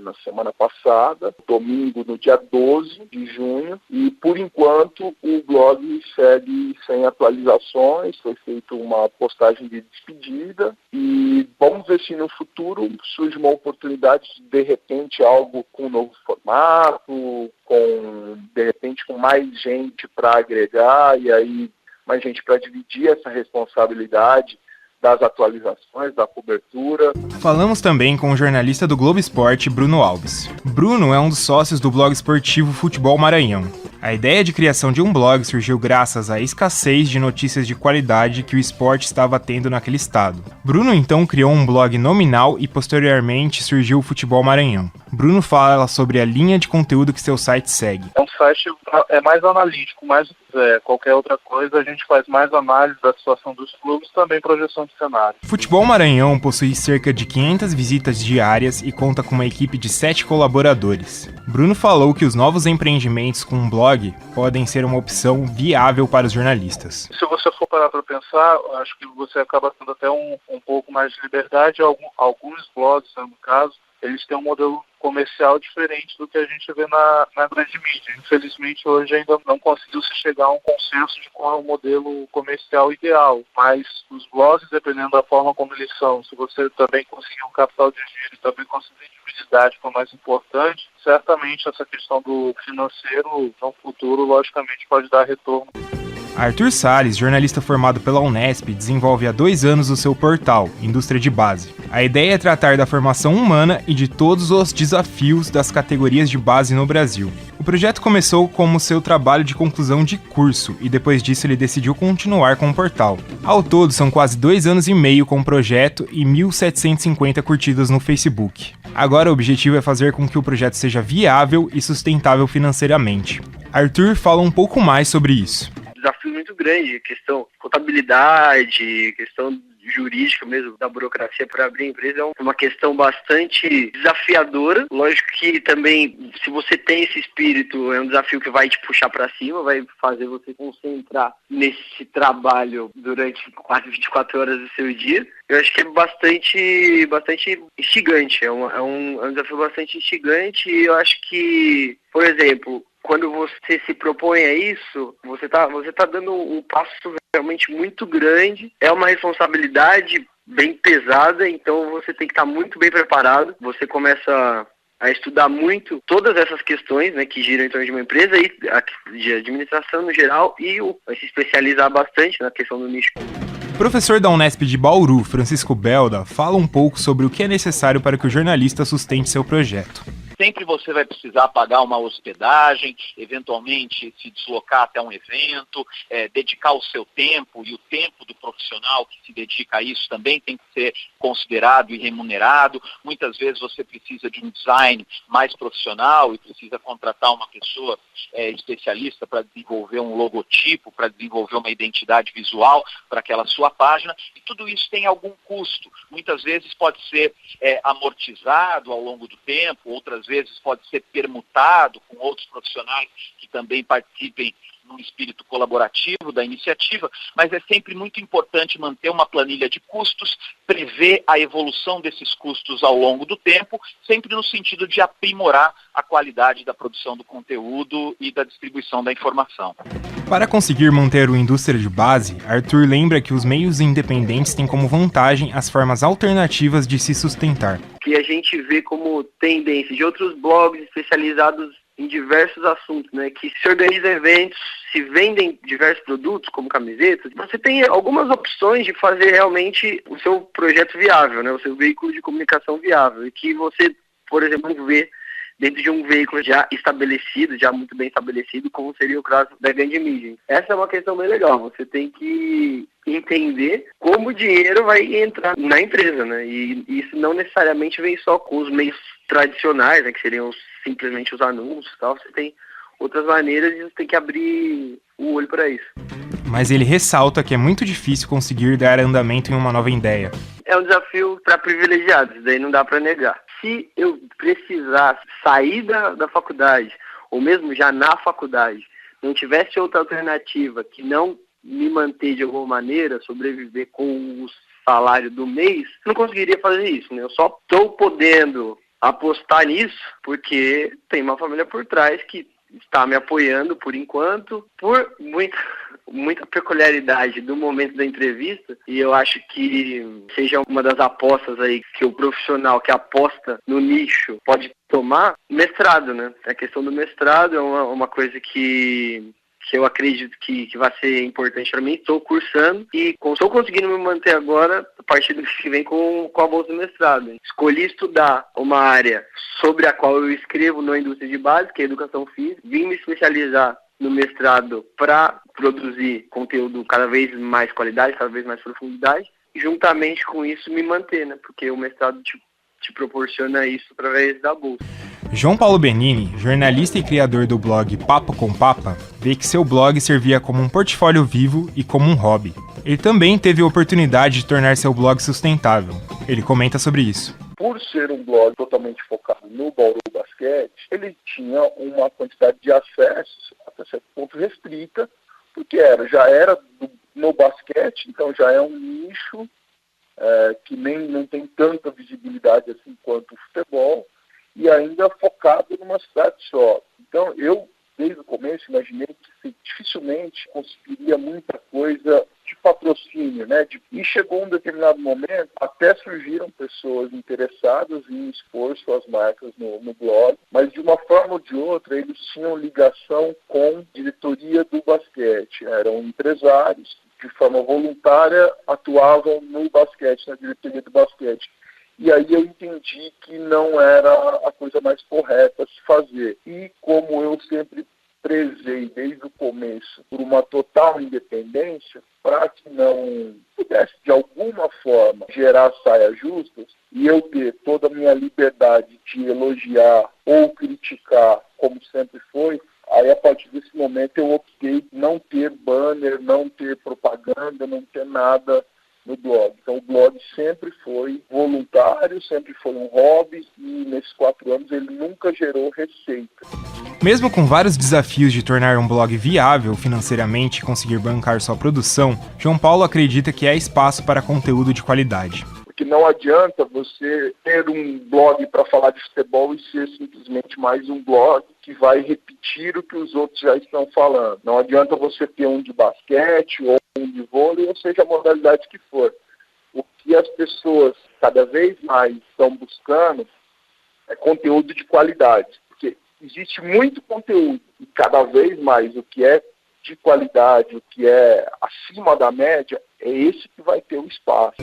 na semana passada, domingo, no dia 12 de junho, e por enquanto o blog segue sem atualizações. Foi feita uma postagem de despedida e vamos ver se no futuro surge uma oportunidade de repente algo com um novo formato, de repente com mais gente para agregar e aí mais gente para dividir essa responsabilidade das atualizações, da cobertura. Falamos também com o jornalista do Globo Esporte, Bruno Alves. Bruno é um dos sócios do blog esportivo Futebol Maranhão. A ideia de criação de um blog surgiu graças à escassez de notícias de qualidade que o esporte estava tendo naquele estado. Bruno então criou um blog nominal e posteriormente surgiu o Futebol Maranhão. Bruno fala sobre a linha de conteúdo que seu site segue. É um site mais analítico, mais qualquer outra coisa, a gente faz mais análise da situação dos clubes, também projeção de cenário. O Futebol Maranhão possui cerca de 500 visitas diárias e conta com uma equipe de 7 colaboradores. Bruno falou que os novos empreendimentos com um blog podem ser uma opção viável para os jornalistas. Se você for parar para pensar, acho que você acaba tendo até um pouco mais de liberdade. Alguns blogs, no caso, eles têm um modelo comercial diferente do que a gente vê na grande mídia. Infelizmente, hoje ainda não conseguiu se chegar a um consenso de qual é o modelo comercial ideal, mas os blogs, dependendo da forma como eles são, se você também conseguir um capital de giro e também conseguir visibilidade, que é o mais importante, certamente essa questão do financeiro, no futuro, logicamente, pode dar retorno. Arthur Salles, jornalista formado pela Unesp, desenvolve há 2 anos o seu portal, Indústria de Base. A ideia é tratar da formação humana e de todos os desafios das categorias de base no Brasil. O projeto começou como seu trabalho de conclusão de curso e depois disso ele decidiu continuar com o portal. Ao todo, são quase 2 anos e meio com o projeto e 1.750 curtidas no Facebook. Agora o objetivo é fazer com que o projeto seja viável e sustentável financeiramente. Arthur fala um pouco mais sobre isso. Desafio muito grande, questão contabilidade, questão jurídica mesmo, da burocracia para abrir a empresa, é uma questão bastante desafiadora. Lógico que também, se você tem esse espírito, é um desafio que vai te puxar para cima, vai fazer você concentrar nesse trabalho durante quase 24 horas do seu dia. Eu acho que é bastante instigante, é um desafio bastante instigante, e eu acho que, por exemplo, quando você se propõe a isso, você tá dando um passo realmente muito grande. É uma responsabilidade bem pesada, então você tem que estar muito bem preparado. Você começa a estudar muito todas essas questões, né, que giram em torno de uma empresa e de administração no geral, e vai se especializar bastante na questão do nicho. O professor da Unesp de Bauru, Francisco Belda, fala um pouco sobre o que é necessário para que o jornalista sustente seu projeto. Sempre você vai precisar pagar uma hospedagem, eventualmente se deslocar até um evento, dedicar o seu tempo, e o tempo do profissional que se dedica a isso também tem que ser considerado e remunerado. Muitas vezes você precisa de um design mais profissional e precisa contratar uma pessoa especialista para desenvolver um logotipo, para desenvolver uma identidade visual para aquela sua página, e tudo isso tem algum custo. Muitas vezes pode ser amortizado ao longo do tempo, outras vezes pode ser permutado com outros profissionais que também participem num espírito colaborativo da iniciativa, mas é sempre muito importante manter uma planilha de custos, prever a evolução desses custos ao longo do tempo, sempre no sentido de aprimorar a qualidade da produção do conteúdo e da distribuição da informação. Para conseguir manter o Indústria de Base, Arthur lembra que os meios independentes têm como vantagem as formas alternativas de se sustentar. Que a gente vê como tendência de outros blogs especializados em diversos assuntos, né, que se organizam eventos, se vendem diversos produtos, como camisetas. Você tem algumas opções de fazer realmente o seu projeto viável, né, o seu veículo de comunicação viável, e que você, por exemplo, não vê dentro de um veículo já estabelecido, já muito bem estabelecido, como seria o caso da grande mídia. Essa é uma questão bem legal. Você tem que entender como o dinheiro vai entrar na empresa, né? E isso não necessariamente vem só com os meios tradicionais, né, que seriam simplesmente os anúncios e tal. Você tem outras maneiras e você tem que abrir o olho para isso. Mas ele ressalta que é muito difícil conseguir dar andamento em uma nova ideia. É um desafio para privilegiados, daí não dá para negar. Se eu precisar sair da faculdade, ou mesmo já na faculdade, não tivesse outra alternativa que não me manter de alguma maneira, sobreviver com o salário do mês, não conseguiria fazer isso, né? Eu só estou podendo apostar nisso porque tem uma família por trás que está me apoiando por enquanto, por muita peculiaridade do momento da entrevista, e eu acho que seja uma das apostas aí que o profissional que aposta no nicho pode tomar, mestrado, né? A questão do mestrado é uma coisa que eu acredito que vai ser importante para mim. Estou cursando e estou conseguindo me manter agora, a partir do que vem com a bolsa do mestrado. Escolhi estudar uma área sobre a qual eu escrevo na indústria de base, que é a educação física. Vim me especializar no mestrado para produzir conteúdo cada vez mais qualidade, cada vez mais profundidade, e juntamente com isso me manter, né? Porque o mestrado te proporciona isso através da bolsa. João Paulo Benini, jornalista e criador do blog Papo com Papa, vê que seu blog servia como um portfólio vivo e como um hobby. Ele também teve a oportunidade de tornar seu blog sustentável. Ele comenta sobre isso. Por ser um blog totalmente focado no Bauru Basquete, ele tinha uma quantidade de acessos até certo ponto restrita, porque já era no basquete, então já é um nicho que não tem tanta visibilidade assim quanto o futebol, e ainda focado numa cidade só. Então, eu, desde o começo, imaginei que dificilmente conseguiria muita coisa de patrocínio, né? E chegou um determinado momento, até surgiram pessoas interessadas em expor suas marcas no blog, mas de uma forma ou de outra, eles tinham ligação com a diretoria do basquete. Eram empresários, de forma voluntária, atuavam no basquete, na diretoria do basquete. E aí eu entendi que não era a coisa mais correta a se fazer. E como eu sempre prezei desde o começo por uma total independência, para que não pudesse de alguma forma gerar saias justas, e eu ter toda a minha liberdade de elogiar ou criticar, como sempre foi, aí a partir desse momento eu optei não ter banner, não ter propaganda, não ter nada no blog. Então o blog sempre foi voluntário, sempre foi um hobby, e nesses 4 anos ele nunca gerou receita. Mesmo com vários desafios de tornar um blog viável financeiramente e conseguir bancar sua produção, João Paulo acredita que há espaço para conteúdo de qualidade. Porque não adianta você ter um blog para falar de futebol e ser simplesmente mais um blog que vai repetir o que os outros já estão falando. Não adianta você ter um de basquete ou um de vôlei, ou seja, a modalidade que for. O que as pessoas cada vez mais estão buscando é conteúdo de qualidade. Porque existe muito conteúdo e cada vez mais o que é de qualidade, o que é acima da média, é esse que vai ter o espaço.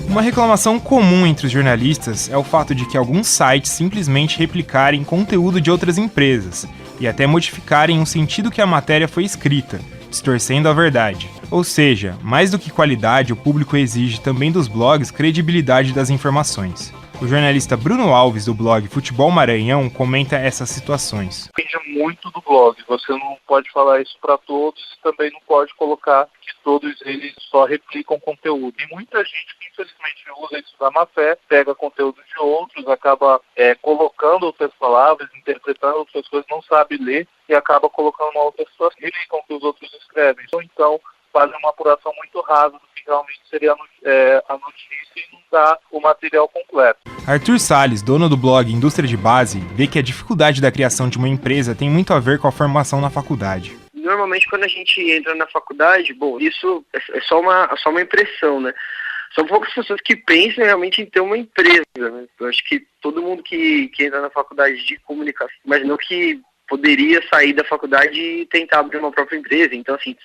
Uma reclamação comum entre os jornalistas é o fato de que alguns sites simplesmente replicarem conteúdo de outras empresas e até modificarem o sentido que a matéria foi escrita, distorcendo a verdade. Ou seja, mais do que qualidade, o público exige também dos blogs credibilidade das informações. O jornalista Bruno Alves, do blog Futebol Maranhão, comenta essas situações. Depende muito do blog. Você não pode falar isso para todos e também não pode colocar que todos eles só replicam conteúdo. Tem muita gente que, infelizmente, usa isso da má fé, pega conteúdo de outros, acaba colocando outras palavras, interpretando outras coisas, não sabe ler e acaba colocando uma outra situação, replicam o que os outros escrevem. Então, fazem uma apuração muito rasa do que realmente seria a notícia e não dá o material completo. Arthur Salles, dono do blog Indústria de Base, vê que a dificuldade da criação de uma empresa tem muito a ver com a formação na faculdade. Normalmente, quando a gente entra na faculdade, bom, isso é só uma impressão, né? São poucas pessoas que pensam realmente em ter uma empresa, né? Eu acho que todo mundo que entra na faculdade de comunicação imaginou que poderia sair da faculdade e tentar abrir uma própria empresa. Então, assim,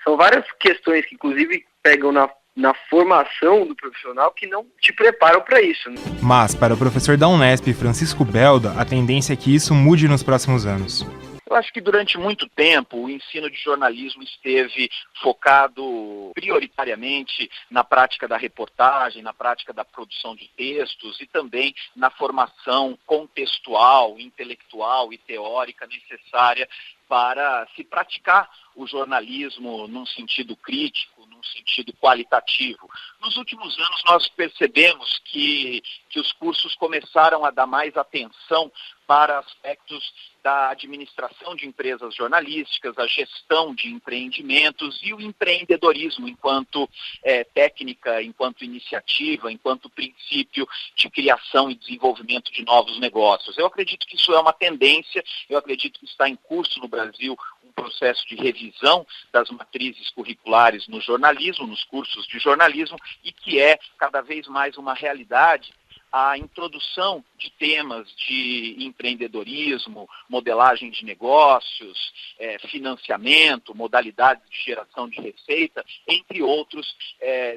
são várias questões que, inclusive, pegam na formação do profissional que não te preparam para isso, né? Mas, para o professor da Unesp, Francisco Belda, a tendência é que isso mude nos próximos anos. Eu acho que durante muito tempo o ensino de jornalismo esteve focado prioritariamente na prática da reportagem, na prática da produção de textos e também na formação contextual, intelectual e teórica necessária para se praticar o jornalismo num sentido crítico, num sentido qualitativo. Nos últimos anos nós percebemos que os cursos começaram a dar mais atenção para aspectos da administração de empresas jornalísticas, a gestão de empreendimentos e o empreendedorismo enquanto técnica, enquanto iniciativa, enquanto princípio de criação e desenvolvimento de novos negócios. Eu acredito que isso é uma tendência, eu acredito que está em curso no Brasil um processo de revisão das matrizes curriculares no jornalismo, nos cursos de jornalismo, e que é cada vez mais uma realidade a introdução de temas de empreendedorismo, modelagem de negócios, financiamento, modalidades de geração de receita, entre outros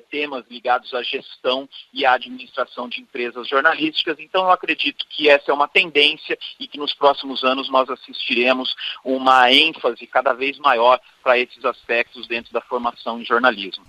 temas ligados à gestão e à administração de empresas jornalísticas. Então, eu acredito que essa é uma tendência e que nos próximos anos nós assistiremos uma ênfase cada vez maior para esses aspectos dentro da formação em jornalismo.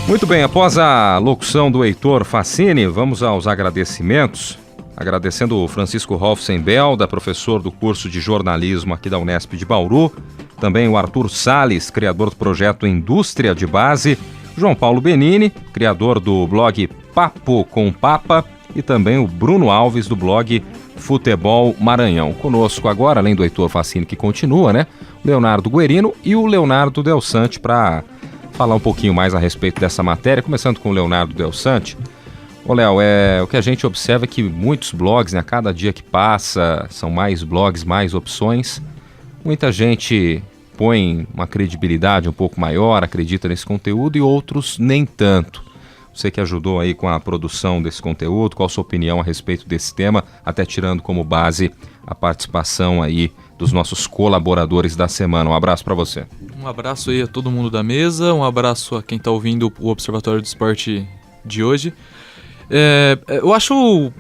Muito bem, após a locução do Heitor Facini, vamos aos agradecimentos. Agradecendo o Francisco Hofsenbelda, professor do curso de jornalismo aqui da Unesp de Bauru, também o Arthur Salles, criador do projeto Indústria de Base, João Paulo Benini, criador do blog Papo com Papa, e também o Bruno Alves, do blog Futebol Maranhão. Conosco agora, além do Heitor Facini, que continua, né? Leonardo Guerino e o Leonardo Del Sante para falar um pouquinho mais a respeito dessa matéria, começando com o Leonardo Del Sante. Ô Léo, o que a gente observa é que muitos blogs, né, a cada dia que passa, são mais blogs, mais opções. Muita gente põe uma credibilidade um pouco maior, acredita nesse conteúdo, e outros nem tanto. Você que ajudou aí com a produção desse conteúdo, qual a sua opinião a respeito desse tema, até tirando como base a participação aí dos nossos colaboradores da semana. Um abraço para você. Um abraço aí a todo mundo da mesa, um abraço a quem está ouvindo o Observatório do Esporte de hoje. Eu acho,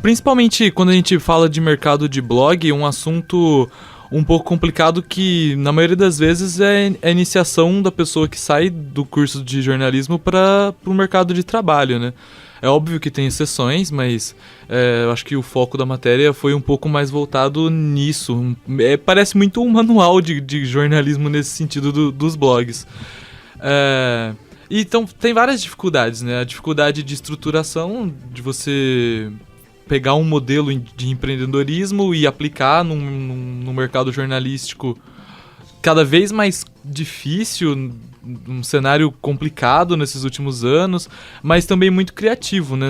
principalmente quando a gente fala de mercado de blog, um assunto um pouco complicado que, na maioria das vezes, é a iniciação da pessoa que sai do curso de jornalismo para o mercado de trabalho, né? É óbvio que tem exceções, mas eu acho que o foco da matéria foi um pouco mais voltado nisso. Parece muito um manual de jornalismo nesse sentido dos blogs. Então, tem várias dificuldades, né? A dificuldade de estruturação, de você pegar um modelo de empreendedorismo e aplicar num mercado jornalístico cada vez mais difícil, um cenário complicado nesses últimos anos, mas também muito criativo, né?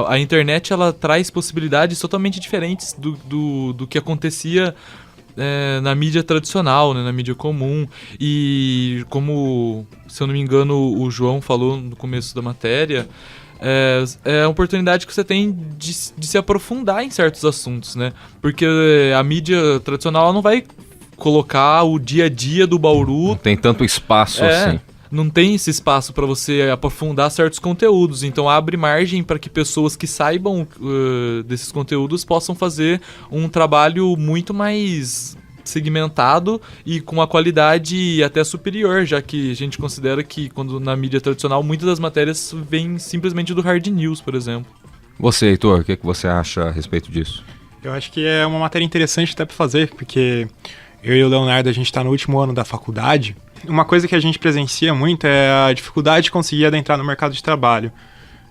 A internet, ela traz possibilidades totalmente diferentes do que acontecia na mídia tradicional, né, na mídia comum. E como, se eu não me engano, o João falou no começo da matéria, é a oportunidade que você tem de se aprofundar em certos assuntos, né? Porque a mídia tradicional, ela não vai colocar o dia a dia do Bauru. Não tem tanto espaço assim. Não tem esse espaço para você aprofundar certos conteúdos. Então abre margem para que pessoas que saibam desses conteúdos possam fazer um trabalho muito mais segmentado e com uma qualidade até superior, já que a gente considera que, quando na mídia tradicional, muitas das matérias vêm simplesmente do hard news, por exemplo. Você, Heitor, o que você acha a respeito disso? Eu acho que é uma matéria interessante até para fazer, porque eu e o Leonardo, a gente está no último ano da faculdade. Uma coisa que a gente presencia muito é a dificuldade de conseguir adentrar no mercado de trabalho,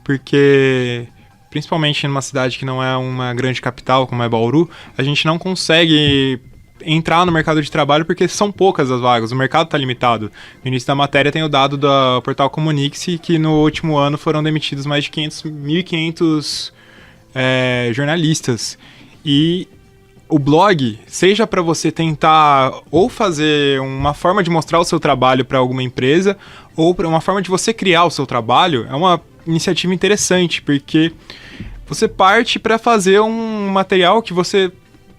porque, principalmente numa cidade que não é uma grande capital, como é Bauru, a gente não consegue entrar no mercado de trabalho porque são poucas as vagas, o mercado está limitado. No início da matéria tem o dado do portal Comunique-se, que no último ano foram demitidos mais de 1.500 jornalistas. E o blog, seja para você tentar ou fazer uma forma de mostrar o seu trabalho para alguma empresa, ou para uma forma de você criar o seu trabalho, é uma iniciativa interessante, porque você parte para fazer um material que você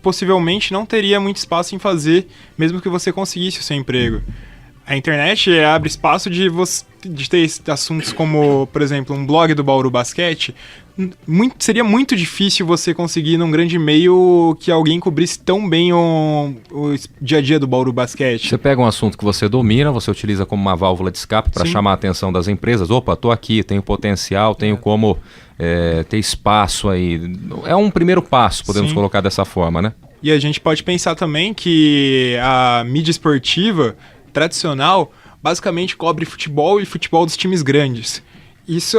possivelmente não teria muito espaço em fazer, mesmo que você conseguisse o seu emprego. A internet abre espaço de ter assuntos como, por exemplo, um blog do Bauru Basquete. Seria muito difícil você conseguir num grande meio que alguém cobrisse tão bem o dia a dia do Bauru Basquete. Você pega um assunto que você domina, você utiliza como uma válvula de escape para chamar a atenção das empresas. Opa, tô aqui, tenho potencial, tenho como ter espaço aí. É um primeiro passo, podemos colocar dessa forma, né? E a gente pode pensar também que a mídia esportiva tradicional basicamente cobre futebol e futebol dos times grandes. Isso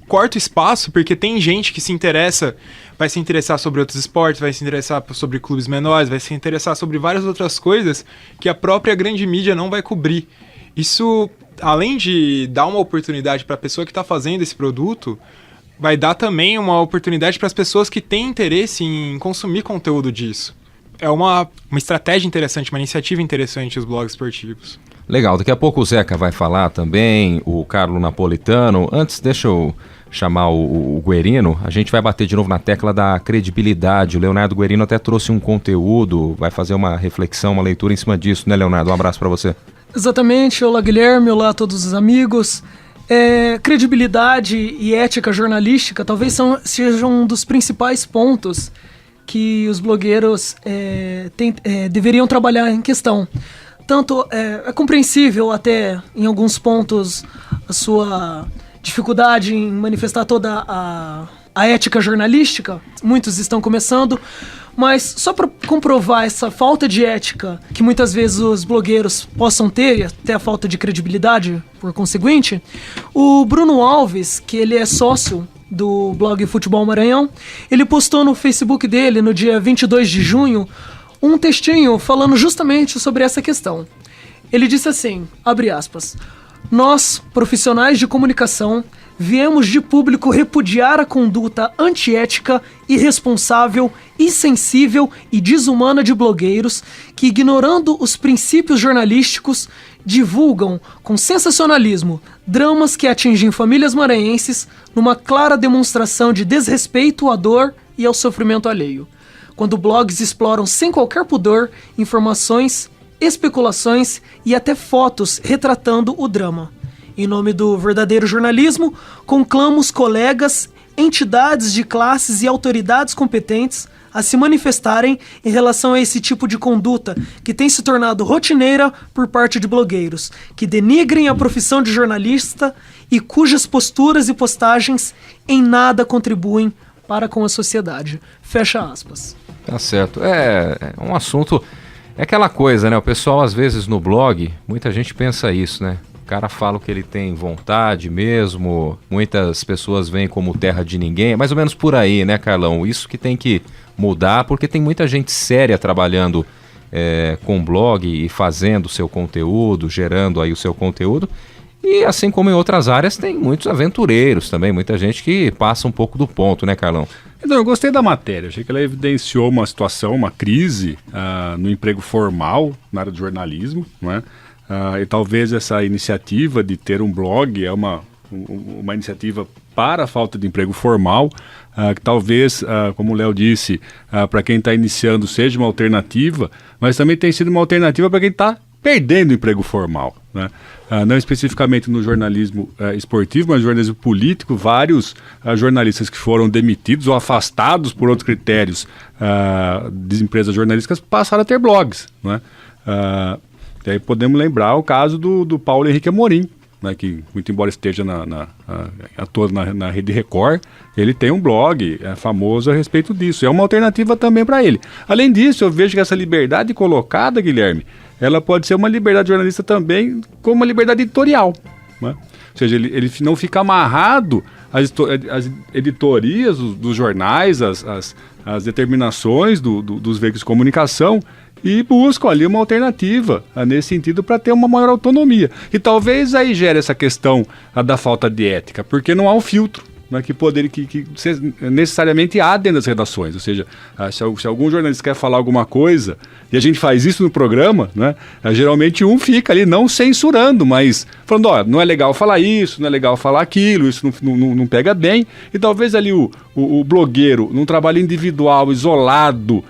corta o espaço, porque tem gente que vai se interessar sobre outros esportes, vai se interessar sobre clubes menores, vai se interessar sobre várias outras coisas que a própria grande mídia não vai cobrir. Isso, além de dar uma oportunidade para a pessoa que está fazendo esse produto, vai dar também uma oportunidade para as pessoas que têm interesse em consumir conteúdo disso. É uma estratégia interessante, uma iniciativa interessante os blogs esportivos. Legal, daqui a pouco o Zeca vai falar também, o Carlo Napolitano. Antes, deixa eu chamar o Guerino. A gente vai bater de novo na tecla da credibilidade. O Leonardo Guerino até trouxe um conteúdo, vai fazer uma reflexão, uma leitura em cima disso, né, Leonardo? Um abraço para você. Exatamente, olá Guilherme, olá a todos os amigos. Credibilidade e ética jornalística talvez sejam um dos principais pontos que os blogueiros deveriam trabalhar em questão. Tanto é compreensível até em alguns pontos a sua dificuldade em manifestar toda a ética jornalística. Muitos estão começando, mas só para comprovar essa falta de ética que muitas vezes os blogueiros possam ter, e até a falta de credibilidade por conseguinte, o Bruno Alves, que ele é sócio do blog Futebol Maranhão, ele postou no Facebook dele, no dia 22 de junho, um textinho falando justamente sobre essa questão. Ele disse assim, abre aspas, nós, profissionais de comunicação, viemos de público repudiar a conduta antiética, irresponsável, insensível e desumana de blogueiros que, ignorando os princípios jornalísticos, divulgam com sensacionalismo dramas que atingem famílias maranhenses numa clara demonstração de desrespeito à dor e ao sofrimento alheio. Quando blogs exploram sem qualquer pudor informações, especulações e até fotos retratando o drama. Em nome do verdadeiro jornalismo, conclamo os colegas, entidades de classes e autoridades competentes a se manifestarem em relação a esse tipo de conduta que tem se tornado rotineira por parte de blogueiros, que denigrem a profissão de jornalista e cujas posturas e postagens em nada contribuem para com a sociedade. Fecha aspas. Tá certo. É um assunto... É aquela coisa, né? O pessoal, às vezes, no blog, muita gente pensa isso, né? O cara fala o que ele tem vontade mesmo, muitas pessoas veem como terra de ninguém, é mais ou menos por aí, né, Carlão? Isso que tem que mudar, porque tem muita gente séria trabalhando com blog e fazendo o seu conteúdo, gerando aí o seu conteúdo. E assim como em outras áreas, tem muitos aventureiros também, muita gente que passa um pouco do ponto, né, Carlão? Então, eu gostei da matéria, achei que ela evidenciou uma situação, uma crise no emprego formal na área do jornalismo, não é? E talvez essa iniciativa de ter um blog é uma iniciativa para a falta de emprego formal, que talvez, como o Léo disse, para quem está iniciando seja uma alternativa, mas também tem sido uma alternativa para quem está perdendo o emprego formal, né? Não especificamente no jornalismo esportivo, mas no jornalismo político, vários jornalistas que foram demitidos ou afastados por outros critérios de empresas jornalísticas passaram a ter blogs, né? E aí podemos lembrar o caso do Paulo Henrique Amorim, né, que muito embora esteja atuando na Rede Record, ele tem um blog famoso a respeito disso. É uma alternativa também para ele. Além disso, eu vejo que essa liberdade colocada, Guilherme, ela pode ser uma liberdade jornalista também como uma liberdade editorial, né? Ou seja, ele não fica amarrado às editorias dos jornais, às determinações dos veículos de comunicação, e buscam ali uma alternativa nesse sentido para ter uma maior autonomia. E talvez aí gere essa questão da falta de ética, porque não há um filtro, né, que necessariamente há dentro das redações. Ou seja, se algum jornalista quer falar alguma coisa, e a gente faz isso no programa, né, geralmente um fica ali não censurando, mas falando, ó, não é legal falar isso, não é legal falar aquilo, isso não pega bem. E talvez ali o blogueiro, num trabalho individual, isolado,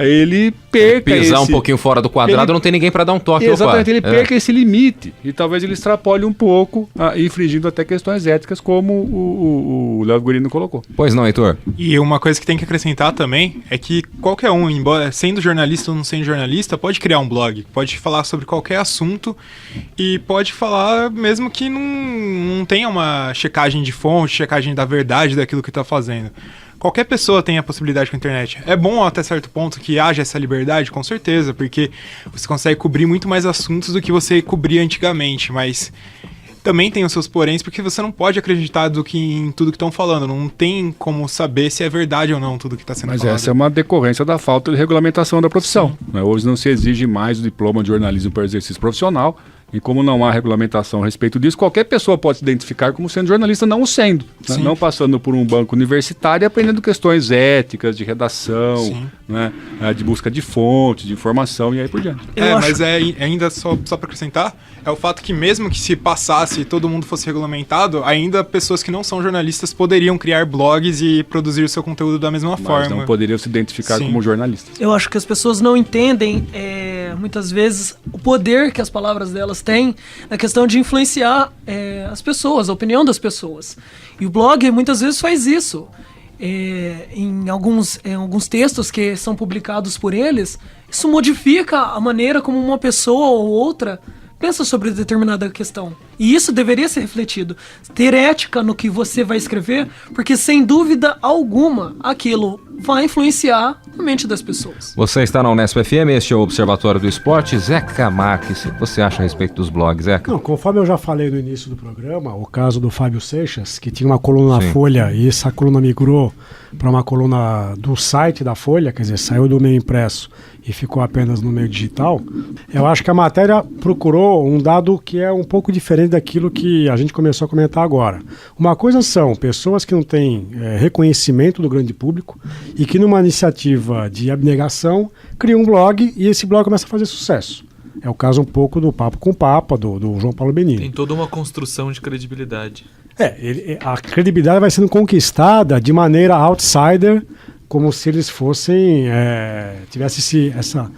ele perca pisar um pouquinho fora do quadrado, não tem ninguém para dar um toque. Exatamente, ele perca esse limite e talvez ele extrapole um pouco, infringindo até questões éticas, como o Léo Gurino colocou. Pois não, Heitor? E uma coisa que tem que acrescentar também é que qualquer um, embora sendo jornalista ou não sendo jornalista, pode criar um blog, pode falar sobre qualquer assunto e pode falar mesmo que não tenha uma checagem de fonte, checagem da verdade daquilo que está fazendo. Qualquer pessoa tem a possibilidade com a internet. É bom até certo ponto que haja essa liberdade, com certeza, porque você consegue cobrir muito mais assuntos do que você cobria antigamente, mas também tem os seus poréns, porque você não pode acreditar em tudo que estão falando, não tem como saber se é verdade ou não tudo que está sendo falado. Mas essa é uma decorrência da falta de regulamentação da profissão, né? Hoje não se exige mais o diploma de jornalismo para exercício profissional, e como não há regulamentação a respeito disso, qualquer pessoa pode se identificar como sendo jornalista, não o sendo, né? Não passando por um banco universitário e aprendendo questões éticas, de redação, né? De busca de fontes, de informação e aí por diante. Mas ainda só para acrescentar, é o fato que mesmo que se passasse e todo mundo fosse regulamentado, ainda pessoas que não são jornalistas poderiam criar blogs e produzir o seu conteúdo da mesma forma. Mas não poderiam se identificar como jornalistas. Eu acho que as pessoas não entendem, muitas vezes, o poder que as palavras delas têm na questão de influenciar as pessoas, a opinião das pessoas. E o blog muitas vezes faz isso. Em alguns textos que são publicados por eles, isso modifica a maneira como uma pessoa ou outra pensa sobre determinada questão. E isso deveria ser refletido. Ter ética no que você vai escrever, porque sem dúvida alguma aquilo vai influenciar a mente das pessoas. Você está na Unesp FM, este é o Observatório do Esporte. Zeca Marques, o que você acha a respeito dos blogs, Zeca? Não, conforme eu já falei no início do programa, o caso do Fábio Seixas, que tinha uma coluna na Folha e essa coluna migrou para uma coluna do site da Folha, quer dizer, saiu do meio impresso e ficou apenas no meio digital, eu acho que a matéria procurou um dado que é um pouco diferente daquilo que a gente começou a comentar agora. Uma coisa são pessoas que não têm reconhecimento do grande público e que numa iniciativa de abnegação criam um blog e esse blog começa a fazer sucesso. É o caso um pouco do Papo com o Papa, do João Paulo Benini. Tem toda uma construção de credibilidade. A credibilidade vai sendo conquistada de maneira outsider, como se eles fossem, tivesse essa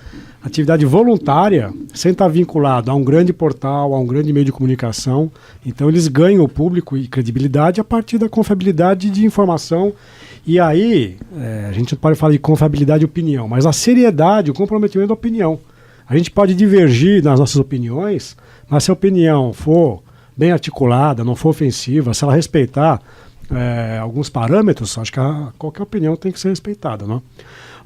atividade voluntária, sem estar vinculado a um grande portal, a um grande meio de comunicação. Então eles ganham o público e credibilidade a partir da confiabilidade de informação. E aí, a gente não pode falar de confiabilidade e opinião, mas a seriedade, o comprometimento da opinião. A gente pode divergir nas nossas opiniões, mas se a opinião for bem articulada, não for ofensiva, se ela respeitar alguns parâmetros, acho que qualquer opinião tem que ser respeitada, né?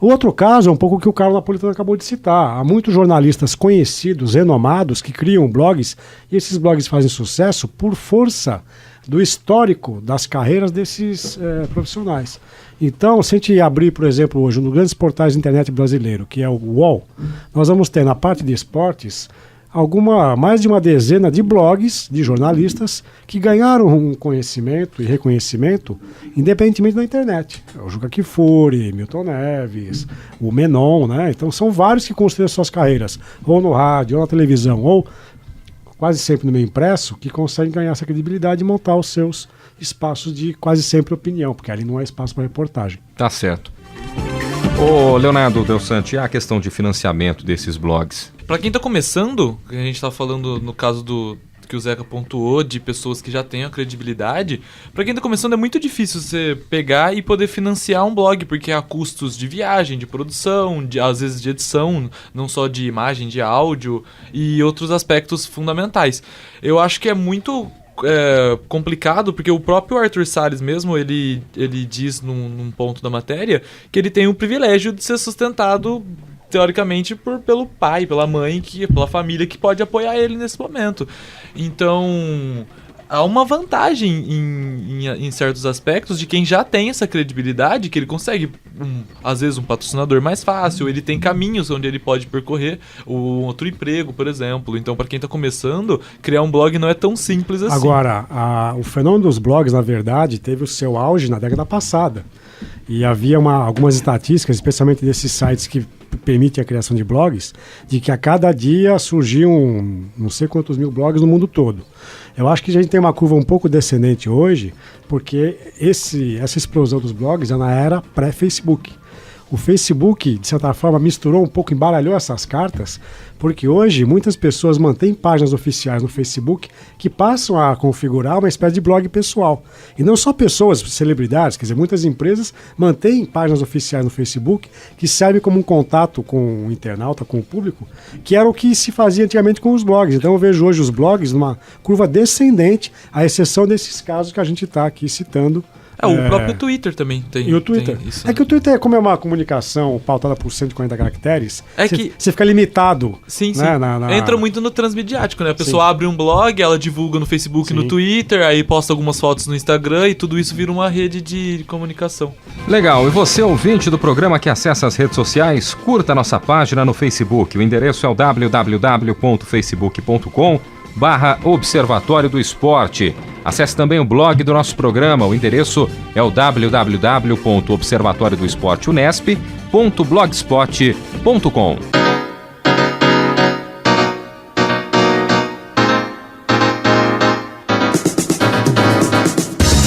O outro caso é um pouco o que o Carlos Napolitano acabou de citar. Há muitos jornalistas conhecidos, renomados, que criam blogs, e esses blogs fazem sucesso por força do histórico das carreiras desses profissionais. Então, se a gente abrir, por exemplo, hoje, um dos grandes portais de internet brasileiro, que é o UOL, nós vamos ter na parte de esportes mais de uma dezena de blogs de jornalistas que ganharam um conhecimento e reconhecimento independentemente da internet. O Juca Kfouri, Milton Neves, o Menon, né? Então são vários que construíram suas carreiras, ou no rádio, ou na televisão, ou quase sempre no meio impresso, que conseguem ganhar essa credibilidade e montar os seus espaços de quase sempre opinião, porque ali não é espaço para reportagem. Tá certo. Ô Leonardo Del Sante, e a questão de financiamento desses blogs? Para quem está começando, a gente está falando no caso que o Zeca pontuou, de pessoas que já têm a credibilidade, para quem está começando é muito difícil você pegar e poder financiar um blog, porque há custos de viagem, de produção, às vezes de edição, não só de imagem, de áudio e outros aspectos fundamentais. Eu acho que é muito complicado, porque o próprio Arthur Salles mesmo, ele diz num ponto da matéria que ele tem o privilégio de ser sustentado teoricamente pelo pai, pela mãe, pela família que pode apoiar ele nesse momento. Então há uma vantagem em certos aspectos de quem já tem essa credibilidade, que ele consegue, às vezes, um patrocinador mais fácil, ele tem caminhos onde ele pode percorrer, outro emprego, por exemplo. Então, para quem está começando, criar um blog não é tão simples assim. Agora, o fenômeno dos blogs, na verdade, teve o seu auge na década passada. E havia algumas estatísticas, especialmente desses sites que permitem a criação de blogs, de que a cada dia surgiam não sei quantos mil blogs no mundo todo. Eu acho que a gente tem uma curva um pouco descendente hoje, porque essa explosão dos blogs é na era pré-Facebook. O Facebook, de certa forma, misturou um pouco, embaralhou essas cartas, porque hoje muitas pessoas mantêm páginas oficiais no Facebook que passam a configurar uma espécie de blog pessoal. E não só pessoas, celebridades, quer dizer, muitas empresas mantêm páginas oficiais no Facebook que servem como um contato com o internauta, com o público, que era o que se fazia antigamente com os blogs. Então eu vejo hoje os blogs numa curva descendente, à exceção desses casos que a gente está aqui citando. O próprio Twitter também tem. E o Twitter. Tem isso. É que o Twitter, como é uma comunicação pautada por 140 caracteres, você fica limitado. Sim, sim. Né, entra muito no transmediático, né? A pessoa abre um blog, ela divulga no Facebook, no Twitter, aí posta algumas fotos no Instagram e tudo isso vira uma rede de comunicação. Legal. E você, ouvinte do programa que acessa as redes sociais, curta a nossa página no Facebook. O endereço é o www.facebook.com/Observatório do Esporte. Acesse também o blog do nosso programa, o endereço é o www.observatoriodоesporteunesp.blogspot.com.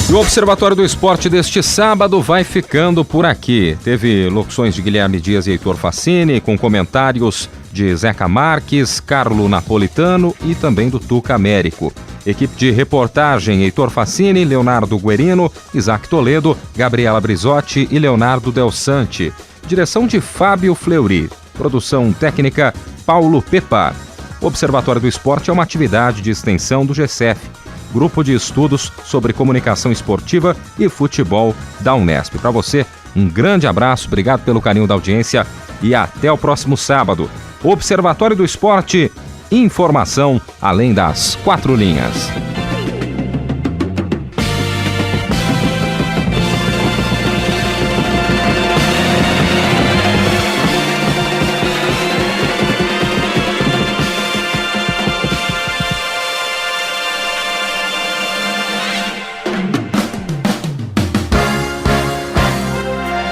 E o Observatório do Esporte deste sábado vai ficando por aqui. Teve locuções de Guilherme Dias e Heitor Facini, com comentários de Zeca Marques, Carlo Napolitano e também do Tuca Américo. Equipe de reportagem: Heitor Facini, Leonardo Guerino, Isaac Toledo, Gabriela Brizotti e Leonardo Del Sante. Direção de Fábio Fleury. Produção técnica Paulo Pepa. O Observatório do Esporte é uma atividade de extensão do GCEF, Grupo de Estudos sobre Comunicação Esportiva e Futebol da Unesp. Para você, um grande abraço, obrigado pelo carinho da audiência e até o próximo sábado. Observatório do Esporte, informação além das quatro linhas.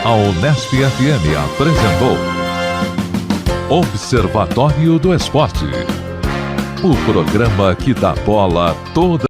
A Unesp FM apresentou Observatório do Esporte, o programa que dá bola toda